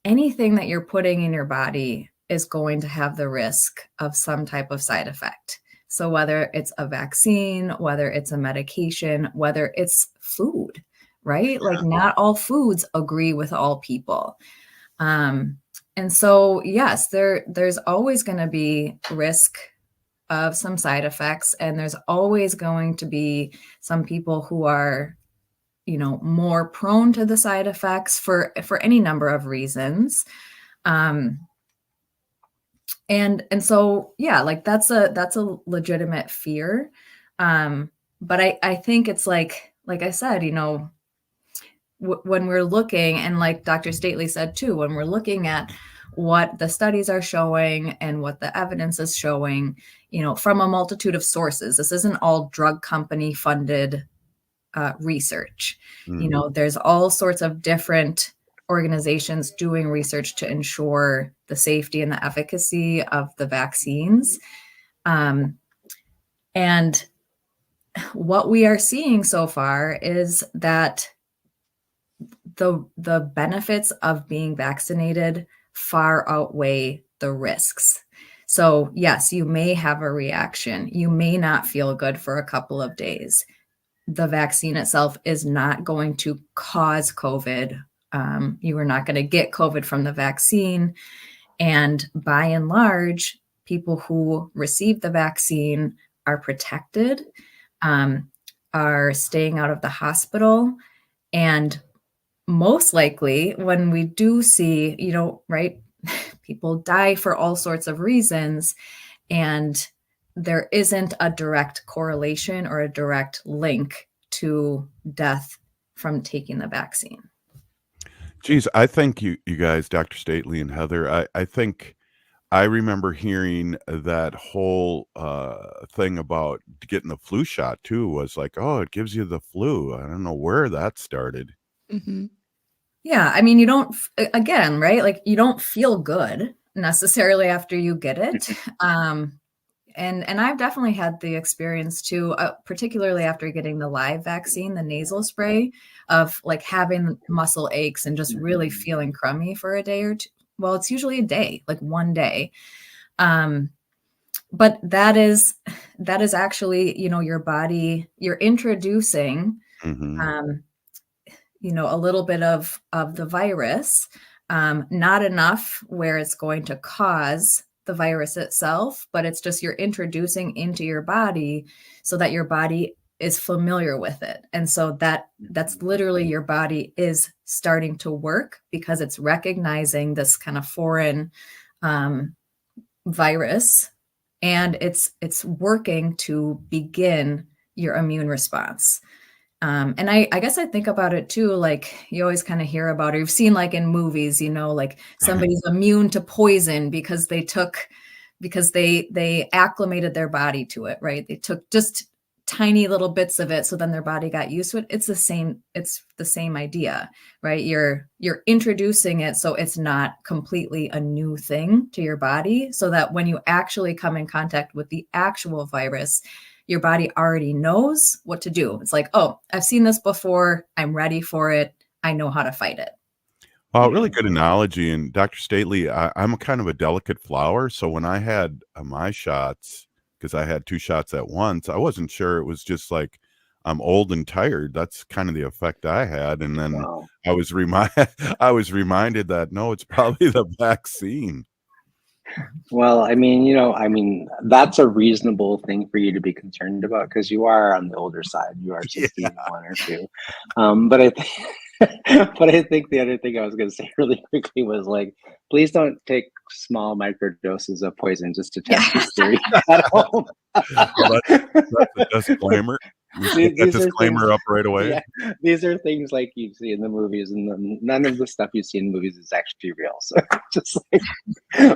anything that you're putting in your body is going to have the risk of some type of side effect. So whether it's a vaccine, whether it's a medication, whether it's food, right? Like not all foods agree with all people. And so, yes, there's always going to be risk of some side effects, and there's always going to be some people who are, more prone to the side effects for any number of reasons. And so, yeah, like that's a legitimate fear. But I think it's like I said, when we're looking, and like Dr. Stately said too, when we're looking at what the studies are showing and what the evidence is showing, from a multitude of sources, this isn't all drug company funded research. There's all sorts of different organizations doing research to ensure the safety and the efficacy of the vaccines. And what we are seeing so far is that the benefits of being vaccinated far outweigh the risks. So yes, you may have a reaction. You may not feel good for a couple of days. The vaccine itself is not going to cause COVID. You are not going to get COVID from the vaccine. And by and large, people who receive the vaccine are protected, are staying out of the hospital, And most likely when we do see, right, people die for all sorts of reasons, and there isn't a direct correlation or a direct link to death from taking the vaccine. Geez, I think you guys, Dr. Stately and Heather, I think I remember hearing that whole thing about getting the flu shot too was like, oh, it gives you the flu. I don't know where that started. Mhm. Yeah, I mean, you don't, again, right? Like, you don't feel good necessarily after you get it. And I've definitely had the experience too, particularly after getting the live vaccine, the nasal spray, of like having muscle aches and just really feeling crummy for a day or two. Well, it's usually a day, like one day. But that is actually, your body, you're introducing, Hmm. a little bit of the virus, not enough where it's going to cause the virus itself, but it's just you're introducing into your body so that your body is familiar with it. And so that's literally your body is starting to work because it's recognizing this kind of foreign virus, and it's working to begin your immune response. And I guess I think about it too, like you always kind of hear about, or you've seen like in movies, like somebody's immune to poison because they acclimated their body to it, right? They took just tiny little bits of it, so then their body got used to it. It's the same idea, right? You're introducing it so it's not completely a new thing to your body, so that when you actually come in contact with the actual virus, your body already knows what to do. It's like, oh, I've seen this before. I'm ready for it. I know how to fight it. Well, really good analogy. And Dr. Stately, I'm a kind of a delicate flower. So when I had my shots, because I had 2 shots at once, I wasn't sure it was just like I'm old and tired. That's kind of the effect I had. And then Wow. I was I was reminded that no, it's probably the vaccine. Well, I mean, that's a reasonable thing for you to be concerned about because you are on the older side. You are Yeah. 61 or 2. But I think, but I think the other thing I was going to say really quickly was like, please don't take small micro doses of poison just to test this theory at home. Well, that's a disclaimer. We should get that These are things, disclaimer up right away. yeah, these are things like you see in the movies, and none of the stuff you see in movies is actually real. So just like,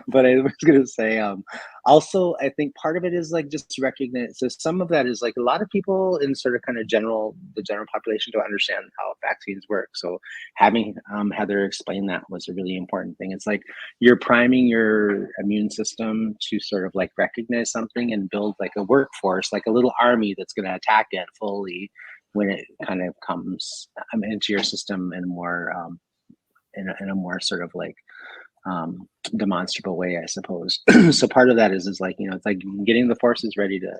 but I was gonna say, also I think part of it is like just recognize. So some of that is like a lot of people in sort of kind of the general population don't understand how vaccines work. So having Heather explain that was a really important thing. It's like you're priming your immune system to sort of like recognize something and build like a workforce, like a little army that's going to attack it fully when it kind of comes into your system in more in a more sort of like demonstrable way, I suppose. So part of that is like, it's like getting the forces ready to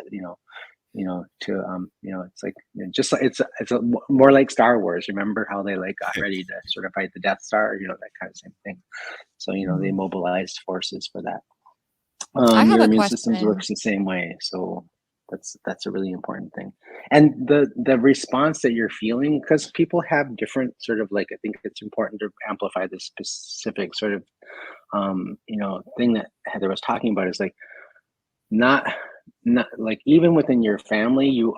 it's like just like it's more like Star Wars. Remember how they like got ready to sort of fight the Death Star, that kind of same thing. So they mobilized forces for that. I have Your a immune system question. works the same way, so that's a really important thing. And the response that you're feeling, because people have different sort of like, I think it's important to amplify this specific sort of thing that Heather was talking about, is like not like even within your family, you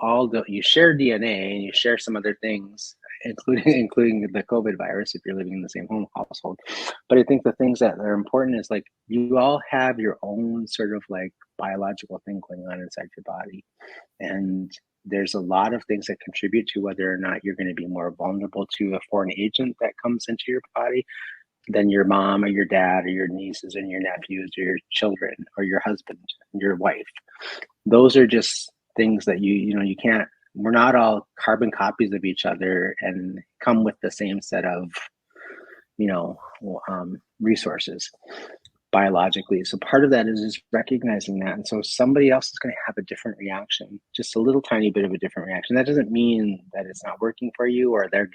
share DNA and you share some other things, including the COVID virus if you're living in the same household. But I think the things that are important is like you all have your own sort of like biological thing going on inside your body, and there's a lot of things that contribute to whether or not you're going to be more vulnerable to a foreign agent that comes into your body than your mom or your dad or your nieces and your nephews or your children or your husband, your wife. Those are just things that you can't, we're not all carbon copies of each other and come with the same set of, resources biologically. So part of that is just recognizing that. And so somebody else is going to have a different reaction, just a little tiny bit of a different reaction. That doesn't mean that it's not working for you or their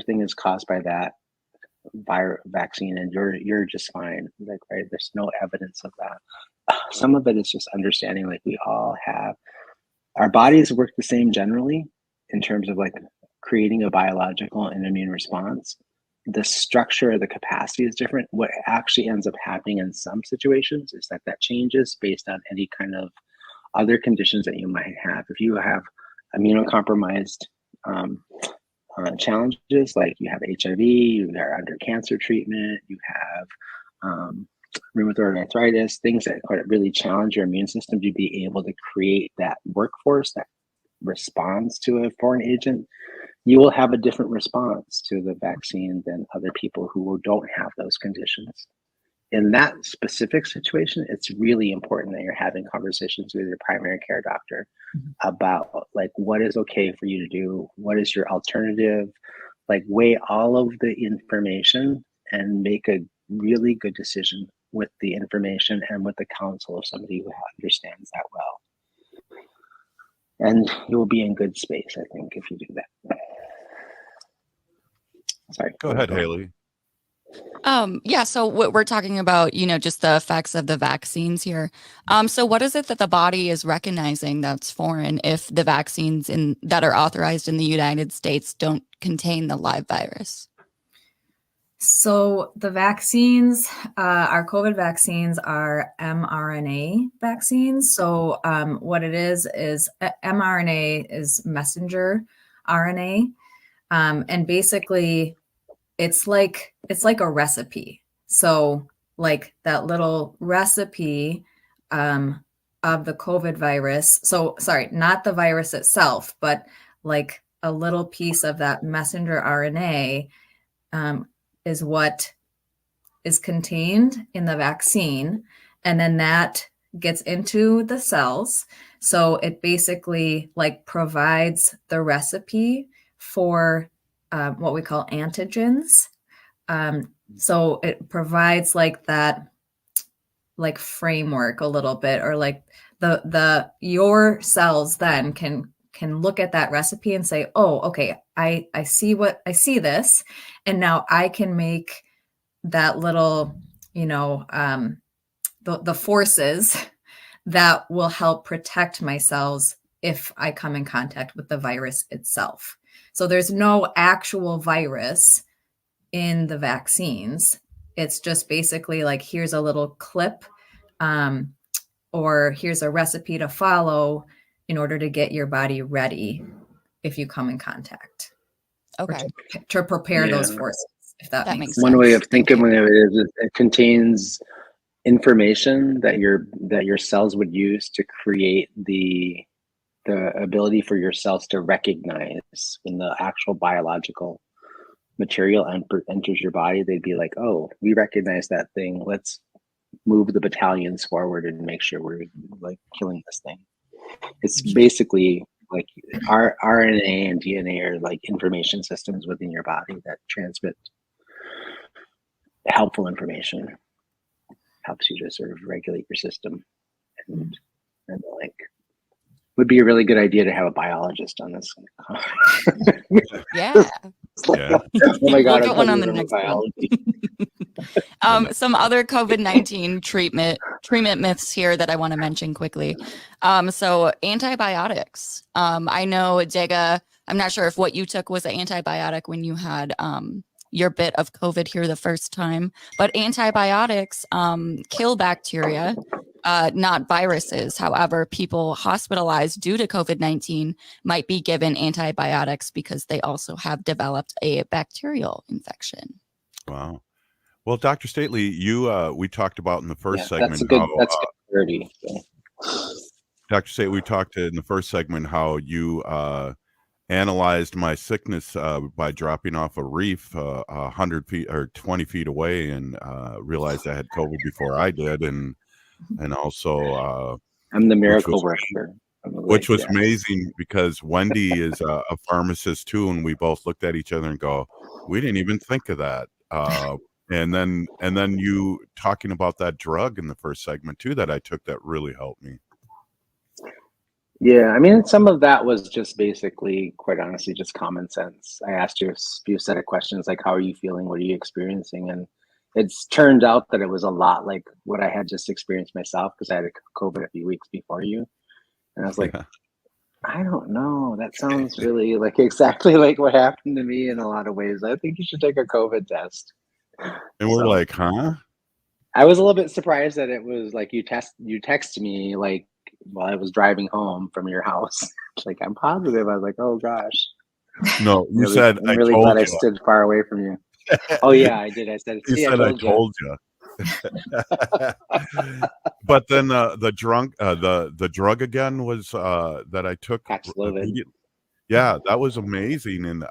thing is caused by that vaccine and you're just fine, like, right? There's no evidence of that. Some of it is just understanding, like, we all have, our bodies work the same generally in terms of like creating a biological and immune response. The structure of the capacity is different. What actually ends up happening in some situations is that that changes based on any kind of other conditions that you might have. If you have immunocompromised challenges, like you have HIV, you are under cancer treatment, you have rheumatoid arthritis, things that really challenge your immune system to be able to create that workforce that responds to a foreign agent, you will have a different response to the vaccine than other people who don't have those conditions. In that specific situation, it's really important that you're having conversations with your primary care doctor about like what is okay for you to do, what is your alternative, like weigh all of the information and make a really good decision with the information and with the counsel of somebody who understands that well. And you will be in good space, I think, if you do that. Sorry. Go ahead, Haley. Yeah, so we're talking about, just the effects of the vaccines here. So what is it that the body is recognizing that's foreign if the vaccines that are authorized in the United States don't contain the live virus? So the vaccines, our COVID vaccines are mRNA vaccines. So what it is mRNA is messenger RNA. And basically it's like a recipe. So like that little recipe of the COVID virus. So sorry, not the virus itself, but like a little piece of that messenger RNA is what is contained in the vaccine. And then that gets into the cells. So it basically like provides the recipe for what we call antigens. So it provides like that, like framework a little bit, or like your cells then can look at that recipe and say, oh, okay, I see this, and now I can make that little, the forces that will help protect my cells if I come in contact with the virus itself. So there's no actual virus in the vaccines. It's just basically like, here's a little clip, or here's a recipe to follow in order to get your body ready if you come in contact. Okay. To prepare those forces, if that makes sense. One way of thinking of it is it contains information that your cells would use to create the ability for your cells to recognize when the actual biological material enters your body. They'd be like, oh, we recognize that thing. Let's move the battalions forward and make sure we're like killing this thing. It's basically like our RNA and DNA are like information systems within your body that transmit helpful information, helps you to sort of regulate your system, and like would be a really good idea to have a biologist on this. Yeah. Yeah. Oh my God, We'll get one on the next biology. Some other COVID-19 treatment myths here that I want to mention quickly. So antibiotics. I know, Dega, I'm not sure if what you took was an antibiotic when you had your bit of COVID here the first time, but antibiotics kill bacteria, not viruses. However, people hospitalized due to COVID-19 might be given antibiotics because they also have developed a bacterial infection. Wow. Well, Dr. Stately, we talked about in the first segment. That's good. That's good. Dr. Stately, we talked in the first segment how you analyzed my sickness by dropping off a reef 100 feet or 20 feet away, and realized I had COVID before I did, and also I'm the miracle worker. Which was amazing because Wendy is a pharmacist too, and we both looked at each other and go, we didn't even think of that. And then you talking about that drug in the first segment too that I took that really helped me. Yeah, I mean, some of that was just basically, quite honestly, just common sense. I asked you a few set of questions like, how are you feeling? What are you experiencing? And it's turned out that it was a lot like what I had just experienced myself, because I had COVID a few weeks before you. And I was like, I don't know. That sounds really like exactly like what happened to me in a lot of ways. I think you should take a COVID test. And we're So like, huh? I was a little bit surprised that it was like you text me like while I was driving home from your house. Like I'm positive. I was like, oh gosh. No, you Really, said I'm I really glad told I you. stood far away from you. Oh yeah, I did. I said, You see, I said I told you. told you. But then the drug again was that I took Paxlovid. immediately. Yeah, that was amazing. And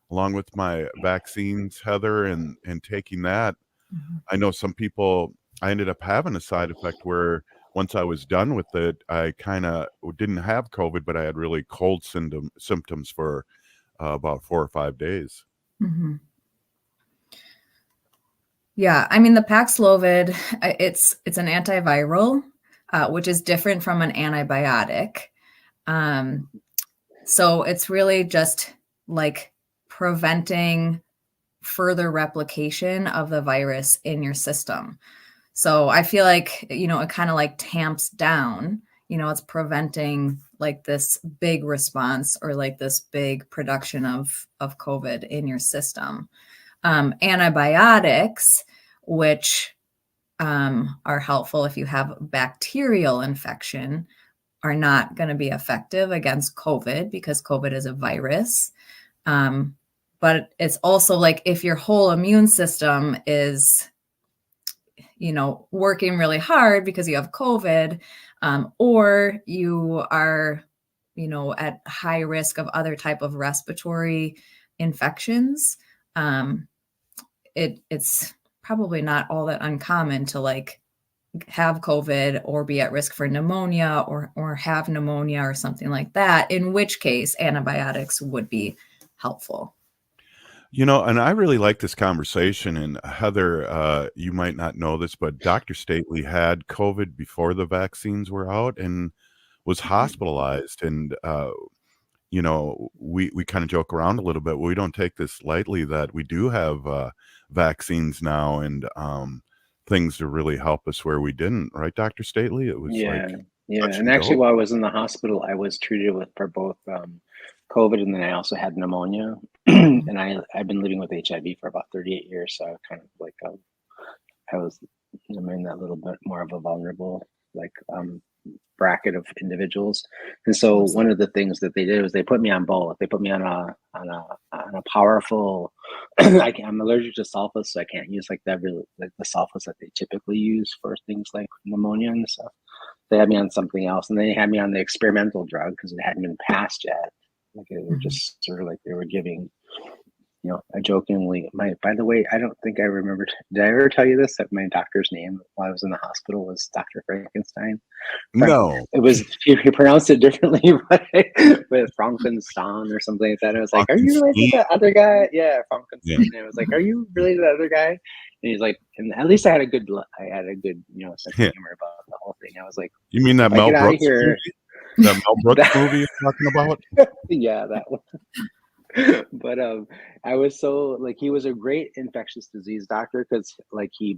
along with my vaccines, Heather, and taking that, Mhm. I know some people, I ended up having a side effect where once I was done with it, I kind of didn't have COVID, but I had really cold symptoms for about 4 or 5 days. Mhm. Yeah, I mean the Paxlovid, it's an antiviral, which is different from an antibiotic. Um, so it's really just like preventing further replication of the virus in your system. So I feel like, it kind of like tamps down, it's preventing like this big response or like this big production of COVID in your system. Antibiotics, which are helpful if you have bacterial infection, are not going to be effective against COVID because COVID is a virus. But it's also like if your whole immune system is, working really hard because you have COVID, or you are, at high risk of other type of respiratory infections, it's probably not all that uncommon to like have COVID or be at risk for pneumonia or have pneumonia or something like that, in which case antibiotics would be helpful. And I really like this conversation. And Heather, you might not know this, but Dr. Stately had COVID before the vaccines were out and was hospitalized. And we kind of joke around a little bit. We don't take this lightly that we do have vaccines now and things to really help us where we didn't, right, Dr. Stately? It was like Yeah, yeah. touch And and actually, go. while I was in the hospital, I was treated for both COVID, and then I also had pneumonia. And I've been living with HIV for about 38 years, so I kind of like I was I'm in that little bit more of a vulnerable like bracket of individuals. And so one of the things that they did was they put me on both. They put me on a powerful. I'm allergic to sulfas, so I can't use like that really like the sulfas that they typically use for things like pneumonia and stuff. They had me on something else, and they had me on the experimental drug because it hadn't been passed yet. Like they were just sort of like they were giving, I jokingly, by the way, I don't think I remember. Did I ever tell you this? That my doctor's name while I was in the hospital was Dr. Frankenstein. No. It was, he pronounced it differently, but with Frankenstein or something like that. I was like, are you related to that other guy? Yeah, Frankenstein. Yeah. And I was like, are you related to that other guy? And he's like, and at least I had a good sense Yeah. of humor about the whole thing. I was like, You mean that if I Mel get out of Brooks here, movie? That Mel Brooks movie you're talking about? yeah, that one. But I was so like he was a great infectious disease doctor because like he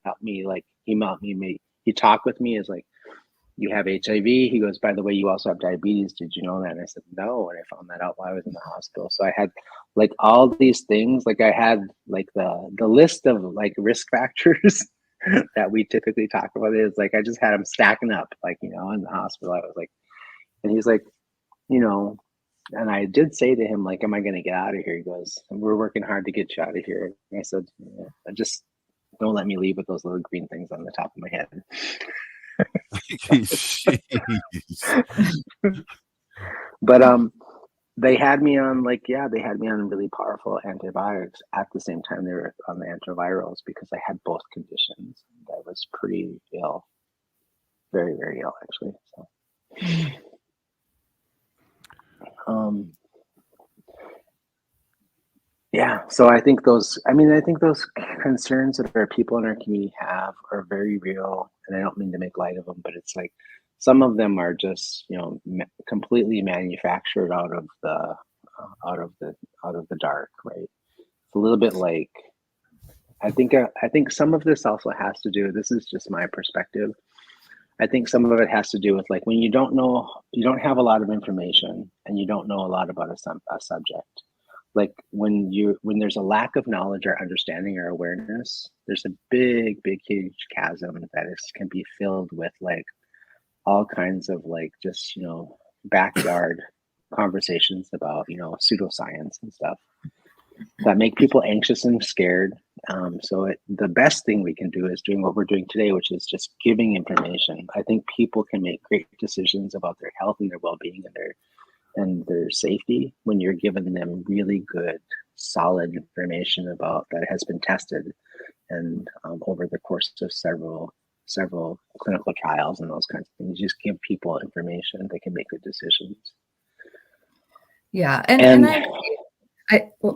helped me like he talked with me as like you have HIV. He goes, by the way, you also have diabetes. Did you know that? And I said no, and I found that out while I was in the hospital. So I had like all these things. Like I had like the list of like risk factors that we typically talk about is like I just had them stacking up like in the hospital. I was like, and he's like, you know. And I did say to him, like, am I going to get out of here? He goes, we're working hard to get you out of here. And I said, yeah, just don't let me leave with those little green things on the top of my head. But they had me on really powerful antibiotics at the same time they were on the antivirals because I had both conditions. I was pretty ill, very, very ill, actually. So. Yeah, so I think those concerns that our people in our community have are very real, and I don't mean to make light of them, but it's like some of them are just completely manufactured out of the dark, right? It's a little bit like I think some of this also has to do. This is just my perspective. I think some of it has to do with like when you don't have a lot of information and you don't know a lot about a subject. Like when there's a lack of knowledge or understanding or awareness, there's a big, huge chasm that can be filled with like all kinds of like just, backyard conversations about, pseudoscience and stuff that make people anxious and scared. The best thing we can do is doing what we're doing today, which is just giving information. I think people can make great decisions about their health and their well-being and their safety when you're giving them really good, solid information about that has been tested and over the course of several clinical trials and those kinds of things. Just give people information, they can make good decisions. Yeah, and right,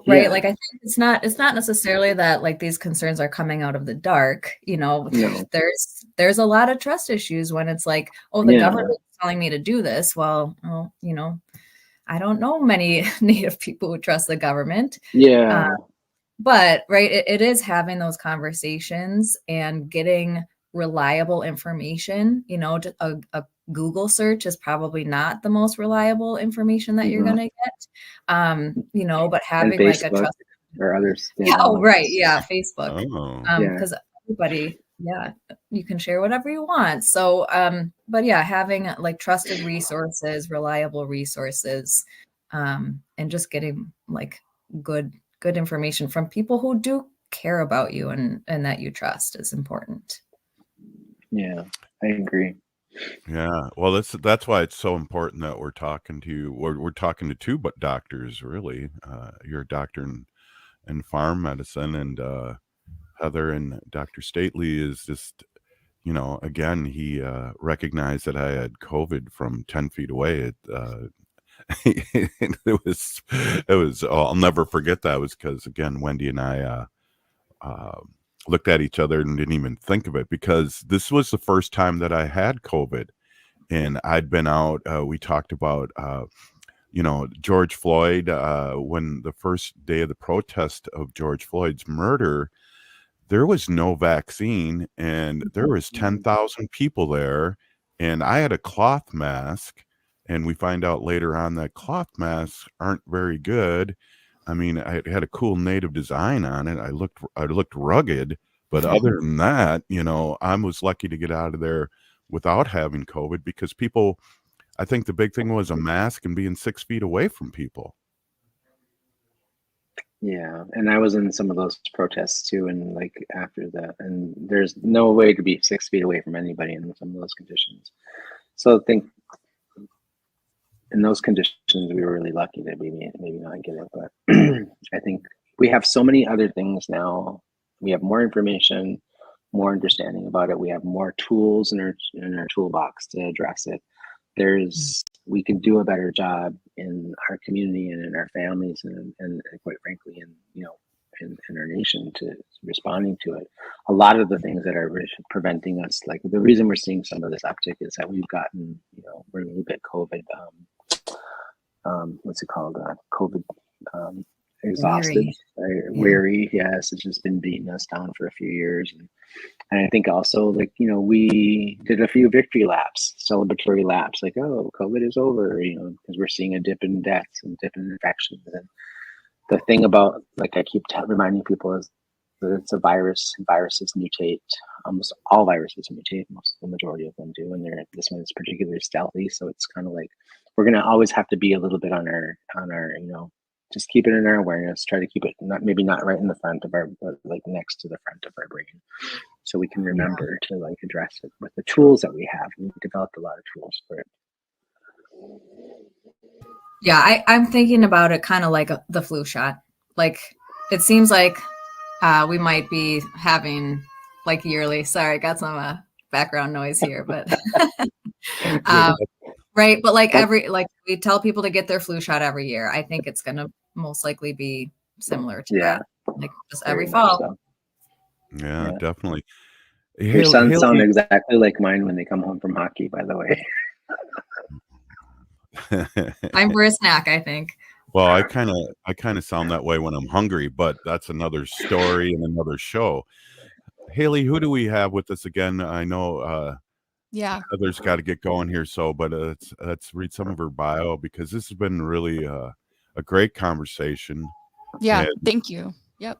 Yeah. like I think it's not necessarily that like these concerns are coming out of the dark. No. There's a lot of trust issues when it's like, oh, the government is telling me to do this. Well, I don't know many Native people who trust the government. Yeah. But right, it is having those conversations and getting reliable information. A Google search is probably not the most reliable information that you're going to get. But having like a trust or others. Yeah. Oh, right. Yeah. Facebook. Oh. Because everybody, you can share whatever you want. So, but yeah, having like trusted resources, reliable resources, and just getting like good information from people who do care about you and that you trust is important. Yeah, I agree. Yeah, well, that's why it's so important that we're talking to you. We're talking to two doctors, really. You're a doctor in farm medicine, and Heather and Dr. Stately is just, again, he recognized that I had COVID from 10 feet away. It was. I'll never forget that. It was because, again, Wendy and I looked at each other and didn't even think of it, because this was the first time that I had COVID, and I'd been out. We talked about, George Floyd, when the first day of the protest of George Floyd's murder, there was no vaccine and there was 10,000 people there, and I had a cloth mask, and we find out later on that cloth masks aren't very good. I mean, I had a cool native design on it. I looked rugged, but other than that, I was lucky to get out of there without having COVID, because people, I think the big thing was a mask and being 6 feet away from people. Yeah, and I was in some of those protests too, and like after that, and there's no way to be 6 feet away from anybody in some of those conditions. So I think in those conditions, we were really lucky that we maybe not get it, but I think we have so many other things now. We have more information, more understanding about it. We have more tools in our toolbox to address it. We can do a better job in our community and in our families and quite frankly in our nation to responding to it. A lot of the things that are preventing us, like the reason we're seeing some of this uptick, is that we've gotten, we're a little bit COVID, what's it called? COVID exhausted, weary. Yes, it's just been beating us down for a few years. And I think also, like, we did a few victory laps, celebratory laps, like, oh, COVID is over, because we're seeing a dip in deaths and dip in infections. And the thing about, like, I keep reminding people is that it's a virus. Viruses mutate. Almost all viruses mutate. The majority of them do. And this one is particularly stealthy. So it's kind of like, we're going to always have to be a little bit on our, just keep it in our awareness, try to keep it maybe not right in the front of our, but like next to the front of our brain, so we can remember to like address it with the tools that we have. We've developed a lot of tools for it. Yeah, I'm thinking about it kind of like the flu shot. Like, it seems like we might be having like yearly, sorry, I got some background noise here, but right. But like we tell people to get their flu shot every year. I think it's going to most likely be similar to that. Like just every fall. So. Yeah, definitely. Your sons sound exactly like mine when they come home from hockey, by the way. I'm for a snack, I think. Well, I kind of sound that way when I'm hungry, but that's another story and another show. Haley, who do we have with us again? I know Yeah. Heather's got to get going here. So, but let's read some of her bio because this has been really a great conversation. Yeah. And Thank you. Yep.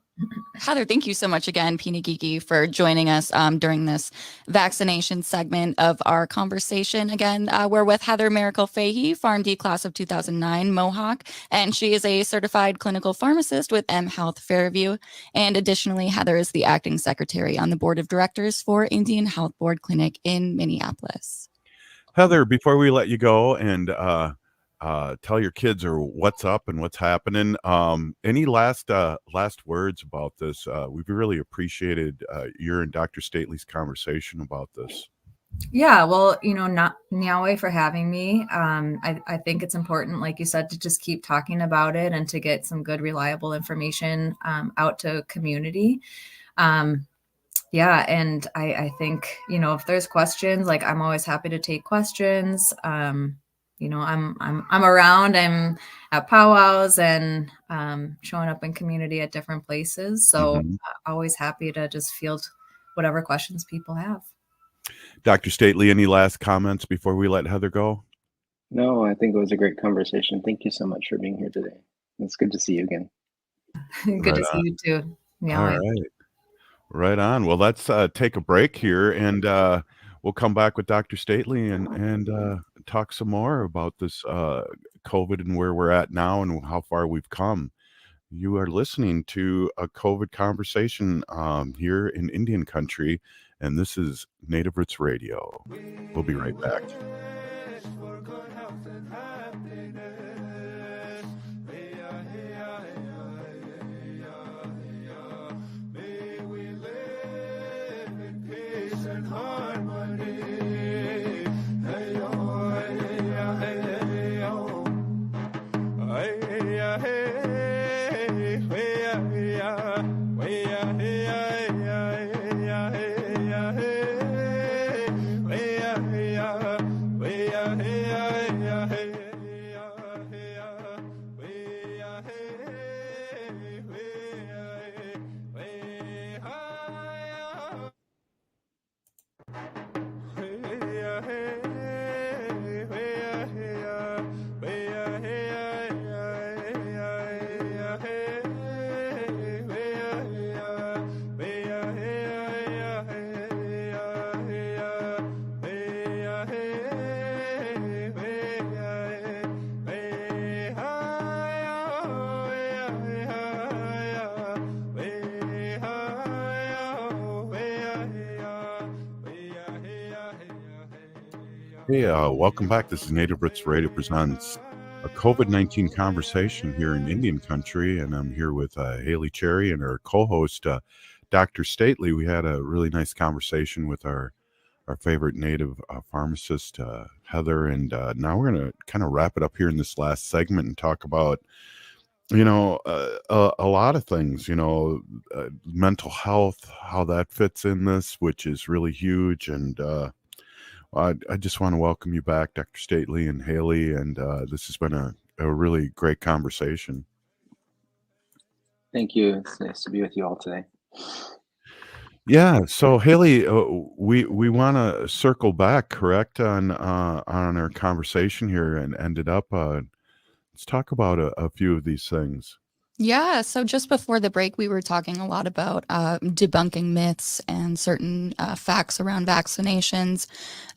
Heather, thank you so much again, Pinagigi, for joining us during this vaccination segment of our conversation. Again, we're with Heather Miracle Fahey, PharmD class of 2009, Mohawk, and she is a certified clinical pharmacist with M Health Fairview. And additionally, Heather is the acting secretary on the board of directors for Indian Health Board Clinic in Minneapolis. Heather, before we let you go and tell your kids or what's up and what's happening, any last words about this? We've really appreciated your and Dr. Stately's conversation about this. Yeah, well, not Nyawe for having me. I think it's important, like you said, to just keep talking about it and to get some good, reliable information out to community. Yeah, and I think, if there's questions, like I'm always happy to take questions. I'm around. I'm at powwows and showing up in community at different places. So always happy to just field whatever questions people have. Dr. Stately, any last comments before we let Heather go? No, I think it was a great conversation. Thank you so much for being here today. It's good to see you again. Good to see you too. Yeah. All right. Right on. Well, let's take a break here, and we'll come back with Dr. Stately and talk some more about this COVID and where we're at now and how far we've come. You are listening to a COVID conversation here in Indian Country, and this is Native Roots Radio. We'll be right back. Hey, welcome back. This is Native Roots Radio presents a COVID-19 conversation here in Indian Country, and I'm here with Haley Cherry and our co-host, Dr. Stately. We had a really nice conversation with our favorite Native pharmacist, Heather, and now we're going to kind of wrap it up here in this last segment and talk about, a lot of things, mental health, how that fits in this, which is really huge, and I just want to welcome you back, Dr. Stately and Haley, and this has been a really great conversation. Thank you. It's nice to be with you all today. Yeah. So Haley, we want to circle back, correct, on our conversation here, and ended up. Let's talk about a few of these things. Yeah. So just before the break, we were talking a lot about debunking myths and certain facts around vaccinations.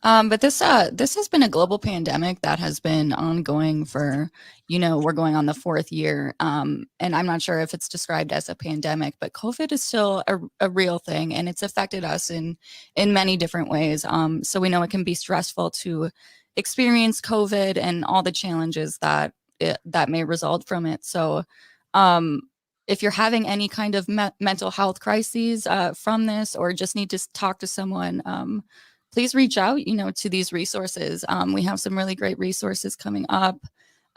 But this has been a global pandemic that has been ongoing for, we're going on the 4th year. And I'm not sure if it's described as a pandemic, but COVID is still a real thing, and it's affected us in many different ways. So we know it can be stressful to experience COVID and all the challenges that may result from it. So if you're having any kind of mental health crises from this, or just need to talk to someone, please reach out, to these resources. We have some really great resources coming up.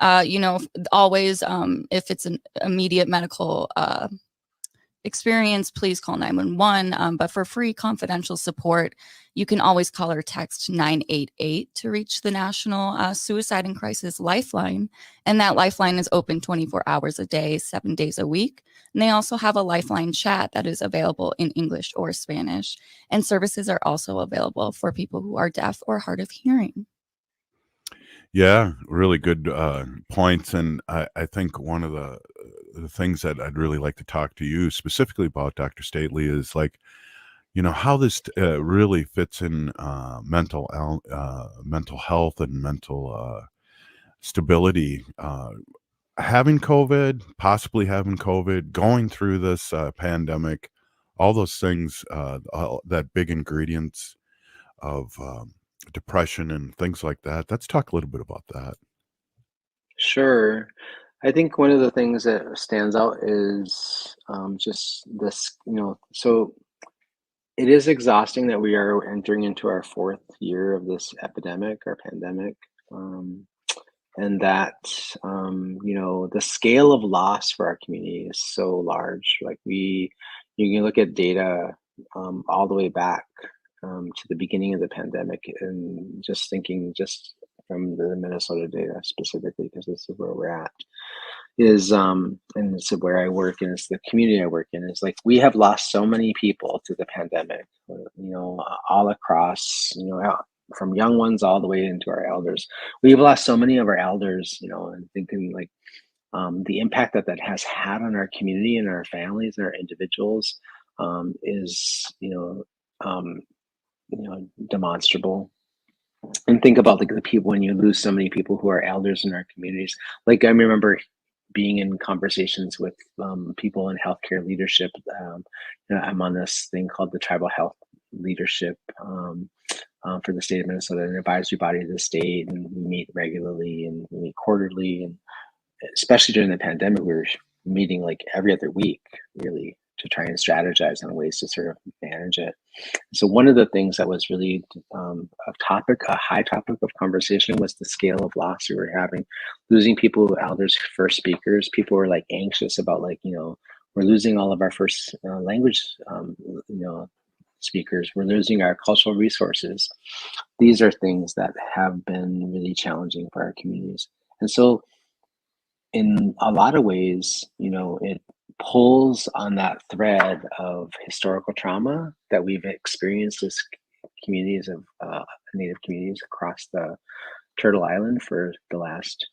Always, if it's an immediate medical experience, please call 911. But for free confidential support, you can always call or text 988 to reach the National Suicide and Crisis Lifeline. And that lifeline is open 24 hours a day, 7 days a week. And they also have a lifeline chat that is available in English or Spanish. And services are also available for people who are deaf or hard of hearing. Yeah, really good points. And I think one of the things that I'd really like to talk to you specifically about, Dr. Stately, is like, how this really fits in mental health and mental stability. Having COVID, possibly having COVID, going through this pandemic, all those things, that big ingredients of depression and things like that. Let's talk a little bit about that. Sure. I think one of the things that stands out is just this, so it is exhausting that we are entering into our 4th year of this epidemic or pandemic. And that, the scale of loss for our community is so large. Like you can look at data all the way back to the beginning of the pandemic, and just thinking just from the Minnesota data specifically, because this is where we're at, is and it's where I work and it's the community I work in, is like we have lost so many people to the pandemic, all across, from young ones all the way into our elders. We've lost so many of our elders, and thinking like the impact that has had on our community and our families and our individuals is, demonstrable. And think about like the people, when you lose so many people who are elders in our communities. Like I remember being in conversations with people in healthcare leadership. I'm on this thing called the Tribal Health Leadership for the state of Minnesota, an advisory body of the state, and we meet regularly and we meet quarterly. And especially during the pandemic, we were meeting like every other week, really, to try and strategize on ways to sort of manage it. So one of the things that was really a high topic of conversation was the scale of loss we were having, losing people, elders, first speakers. People were like anxious about like, we're losing all of our first language, speakers. We're losing our cultural resources. These are things that have been really challenging for our communities. And so in a lot of ways, it pulls on that thread of historical trauma that we've experienced as communities of Native communities across the Turtle Island for the last,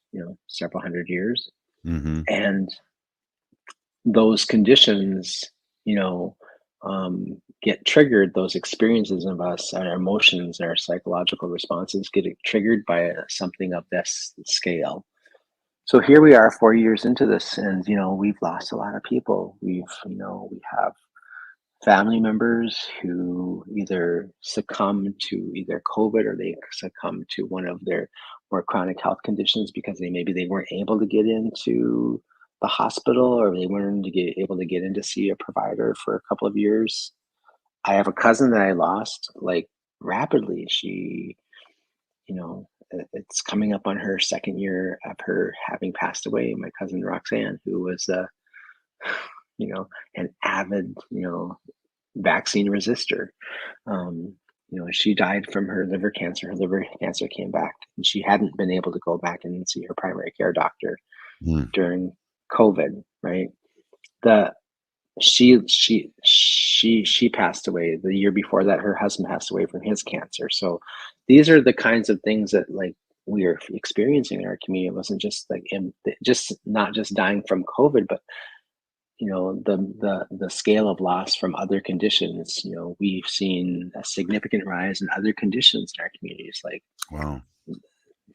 several hundred years. Mm-hmm. And those conditions, get triggered, those experiences of us, our emotions, our psychological responses get triggered by something of this scale. So here we are 4 years into this, and we've lost a lot of people. We have family members who either succumb to either COVID or they succumb to one of their more chronic health conditions because they weren't able to get into the hospital, or they weren't able to get in to see a provider for a couple of years. I have a cousin that I lost like rapidly. She, it's coming up on her 2nd year of her having passed away. My cousin Roxanne, who was an avid, vaccine resistor. She died from her liver cancer. Her liver cancer came back, and she hadn't been able to go back and see her primary care doctor during COVID. Right. She passed away the year before that. Her husband passed away from his cancer. So these are the kinds of things that like we are experiencing in our community. It wasn't just like not just dying from COVID, but the scale of loss from other conditions. We've seen a significant rise in other conditions in our communities, like Wow.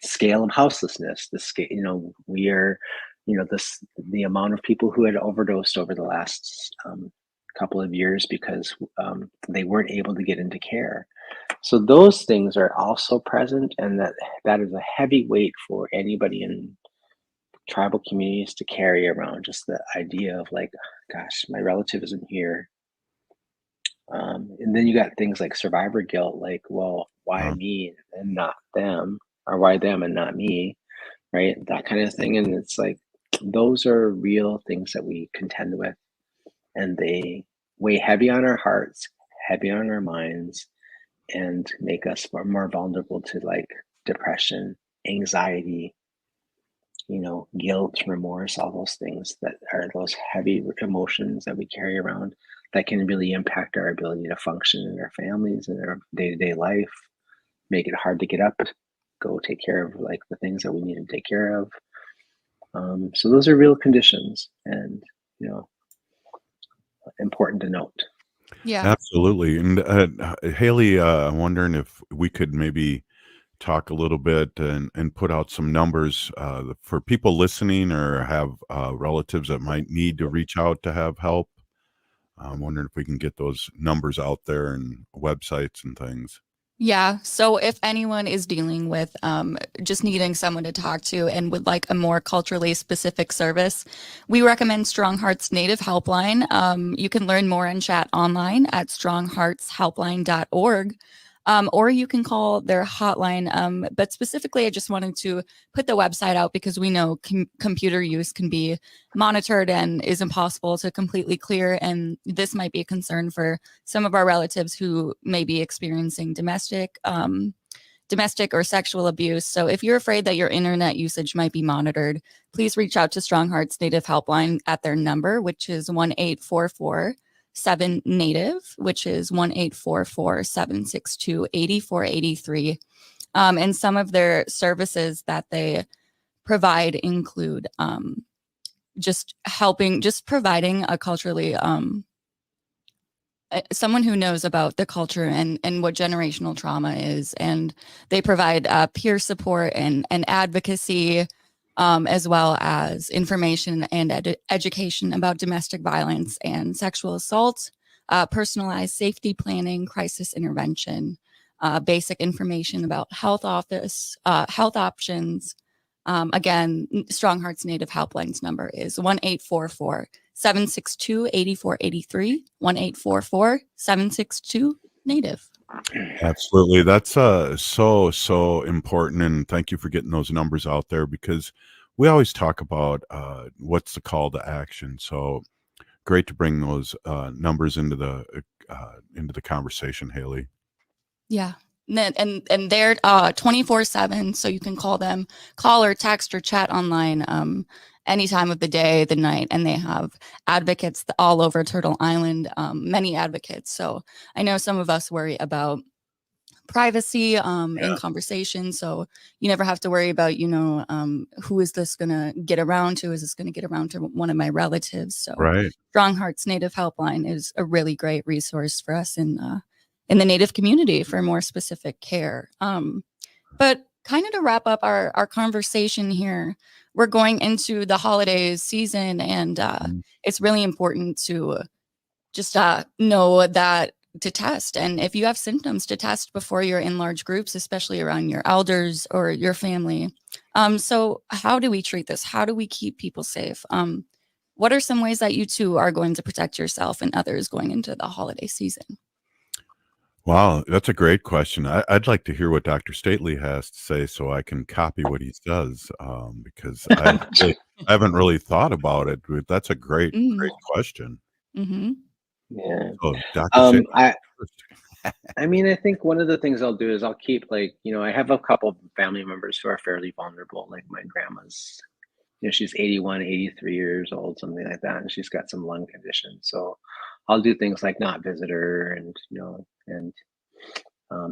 scale of houselessness. The scale, we are, the amount of people who had overdosed over the last couple of years because they weren't able to get into care. So those things are also present, and that is a heavy weight for anybody in tribal communities to carry around, just the idea of like, gosh, my relative isn't here. And then you got things like survivor guilt, like, well, why me and not them, or why them and not me, right? That kind of thing. And it's like, those are real things that we contend with. and they weigh heavy on our hearts, heavy on our minds, and make us more vulnerable to like depression, anxiety, guilt, remorse, all those things that are those heavy emotions that we carry around that can really impact our ability to function in our families and our day-to-day life, make it hard to get up, go take care of like the things that we need to take care of. So those are real conditions, and important to note. Yeah. Absolutely. And Haley, I'm wondering if we could maybe talk a little bit and put out some numbers for people listening or have relatives that might need to reach out to have help. I'm wondering if we can get those numbers out there and websites and things. Yeah. So if anyone is dealing with just needing someone to talk to and would like a more culturally specific service, we recommend Strong Hearts Native Helpline. You can learn more and chat online at strongheartshelpline.org. Or you can call their hotline. But specifically, I just wanted to put the website out because we know computer use can be monitored and is impossible to completely clear. And this might be a concern for some of our relatives who may be experiencing domestic or sexual abuse. So if you're afraid that your internet usage might be monitored, please reach out to Strong Hearts Native Helpline at their number, which is 1-844-7-NATIVE, which is 1-844-762-8483. And some of their services that they provide include just providing a culturally someone who knows about the culture and what generational trauma is. And they provide peer support and advocacy, as well as information and education about domestic violence and sexual assault, personalized safety planning, crisis intervention, basic information about health options. Again, Strong Hearts Native Helpline's number is 1-844-762-8483, 1-844-762-NATIVE. Absolutely. That's so important. And thank you for getting those numbers out there, because we always talk about what's the call to action. So great to bring those numbers into the conversation, Haley. Yeah. And they're 24/7, so you can call or text or chat online any time of the day, the night, and they have advocates all over Turtle Island, many advocates. So I know some of us worry about privacy in conversation, so you never have to worry about who is this gonna get around to? Is this gonna get around to one of my relatives? So Right. Strong Hearts Native Helpline is a really great resource for us in the Native community for more specific care. But kind of to wrap up our conversation here, we're going into the holidays season, and it's really important to just know that to test. And if you have symptoms, to test before you're in large groups, especially around your elders or your family. So how do we treat this? How do we keep people safe? What are some ways that you two are going to protect yourself and others going into the holiday season? Wow, that's a great question. I'd like to hear what Dr. Stately has to say so I can copy what he says, because I haven't really thought about it. But that's a great question. Mm-hmm. Yeah. So, Dr. Stately, I mean, I think one of the things I'll do is I'll keep I have a couple of family members who are fairly vulnerable. Like my grandma's, she's 81, 83 years old, something like that. And she's got some lung condition. So I'll do things like not visit her and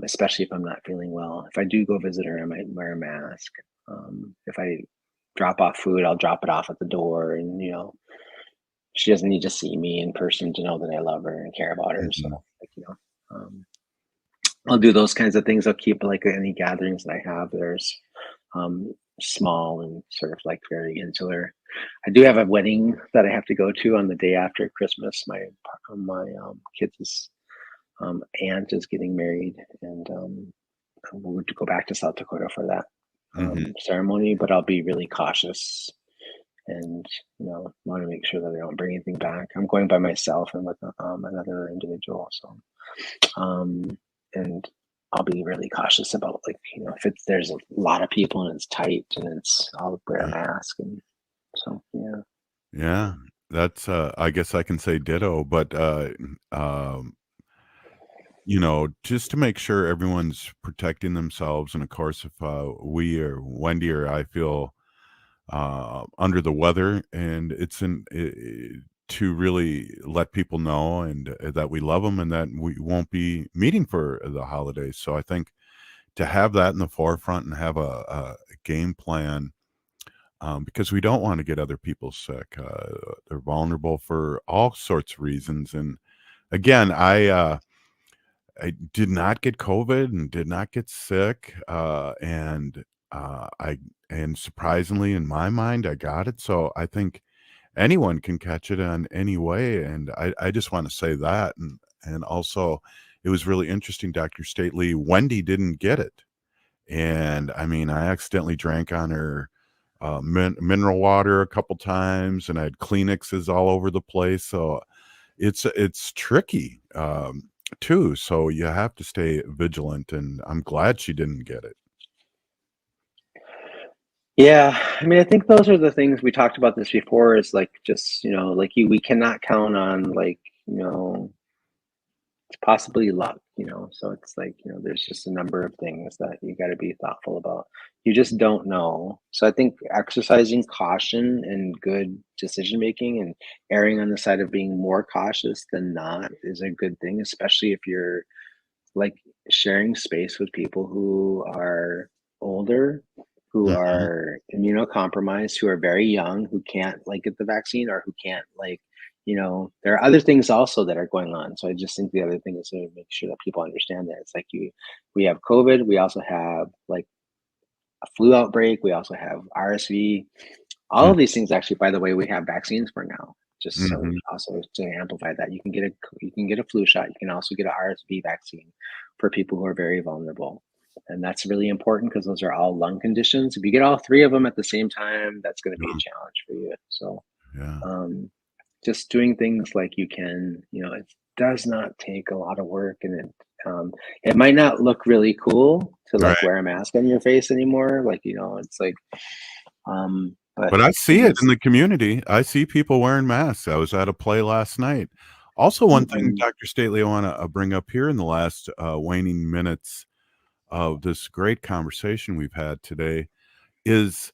especially if I'm not feeling well. If I do go visit her, I might wear a mask. If I drop off food, I'll drop it off at the door, and she doesn't need to see me in person to know that I love her and care about her. So I'll do those kinds of things. I'll keep any gatherings that I have. There's small and sort of very insular. I do have a wedding that I have to go to on the day after Christmas. My kids' aunt is getting married, and we're to go back to South Dakota for that ceremony. But I'll be really cautious, and want to make sure that I don't bring anything back. I'm going by myself and with another individual, so and I'll be really cautious about if there's a lot of people and it's tight and I'll wear a mask, and so Yeah. That's I guess I can say ditto, but um, just to make sure everyone's protecting themselves, and of course, if we or Wendy or I feel under the weather, and to really let people know and that we love them and that we won't be meeting for the holidays. So I think to have that in the forefront and have a game plan, because we don't want to get other people sick. They're vulnerable for all sorts of reasons. And again, I did not get COVID and did not get sick, and surprisingly, in my mind, I got it. So I think anyone can catch it on any way, and I just want to say that, and also, it was really interesting, Dr. Stately. Wendy didn't get it, and I mean, I accidentally drank on her mineral water a couple times, and I had Kleenexes all over the place. So it's tricky too. So you have to stay vigilant, and I'm glad she didn't get it. Yeah, I mean, I think those are the things we talked about this before. Is like just like we cannot count on it's possibly luck. So it's like there's just a number of things that you got to be thoughtful about. You just don't know. So I think exercising caution and good decision making and erring on the side of being more cautious than not is a good thing, especially if you're like sharing space with people who are older, who Mhm. are immunocompromised, who are very young, who can't get the vaccine, or who can't there are other things also that are going on. So I just think the other thing is to make sure that people understand that it's like we have COVID, we also have like a flu outbreak, we also have RSV. All Mm, of these things, actually, by the way, we have vaccines for now. Just so mhm. also to amplify that, you can get a flu shot. You can also get a RSV vaccine for people who are very vulnerable, and that's really important because those are all lung conditions. If you get all three of them at the same time, that's going to be a challenge for you. So, Yeah. just doing things like you can, it does not take a lot of work, and it might not look really cool to Right. wear a mask on your face anymore. It's like, but But I see it is. in the community. I see people wearing masks. I was at a play last night. Also, one thing, Mhm. Dr. Stately, I want to bring up here in the last waning minutes of this great conversation we've had today is,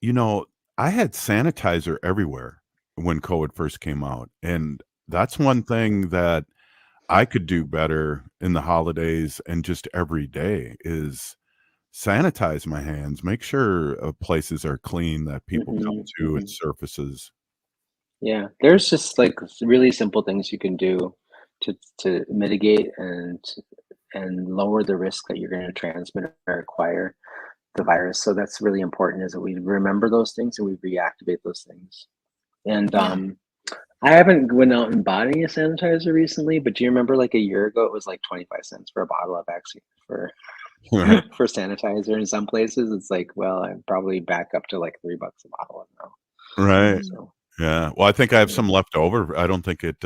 you know, I had sanitizer everywhere when COVID first came out. And that's one thing that I could do better in the holidays and just every day is sanitize my hands, make sure places are clean that people come Mhm, to and mhm. surfaces. Yeah, there's just really simple things you can do to mitigate and lower the risk that you're going to transmit or acquire the virus. So that's really important, is that we remember those things and we reactivate those things. And Yeah. I haven't went out and bought any sanitizer recently, but do you remember a year ago it was like 25 cents for a bottle of vaccine for Right. for sanitizer in some places? It's like, well, I'm probably back up to like $3 a bottle now. Right. Mhm. So Yeah. Well, I think I have yeah. some left over. I don't think it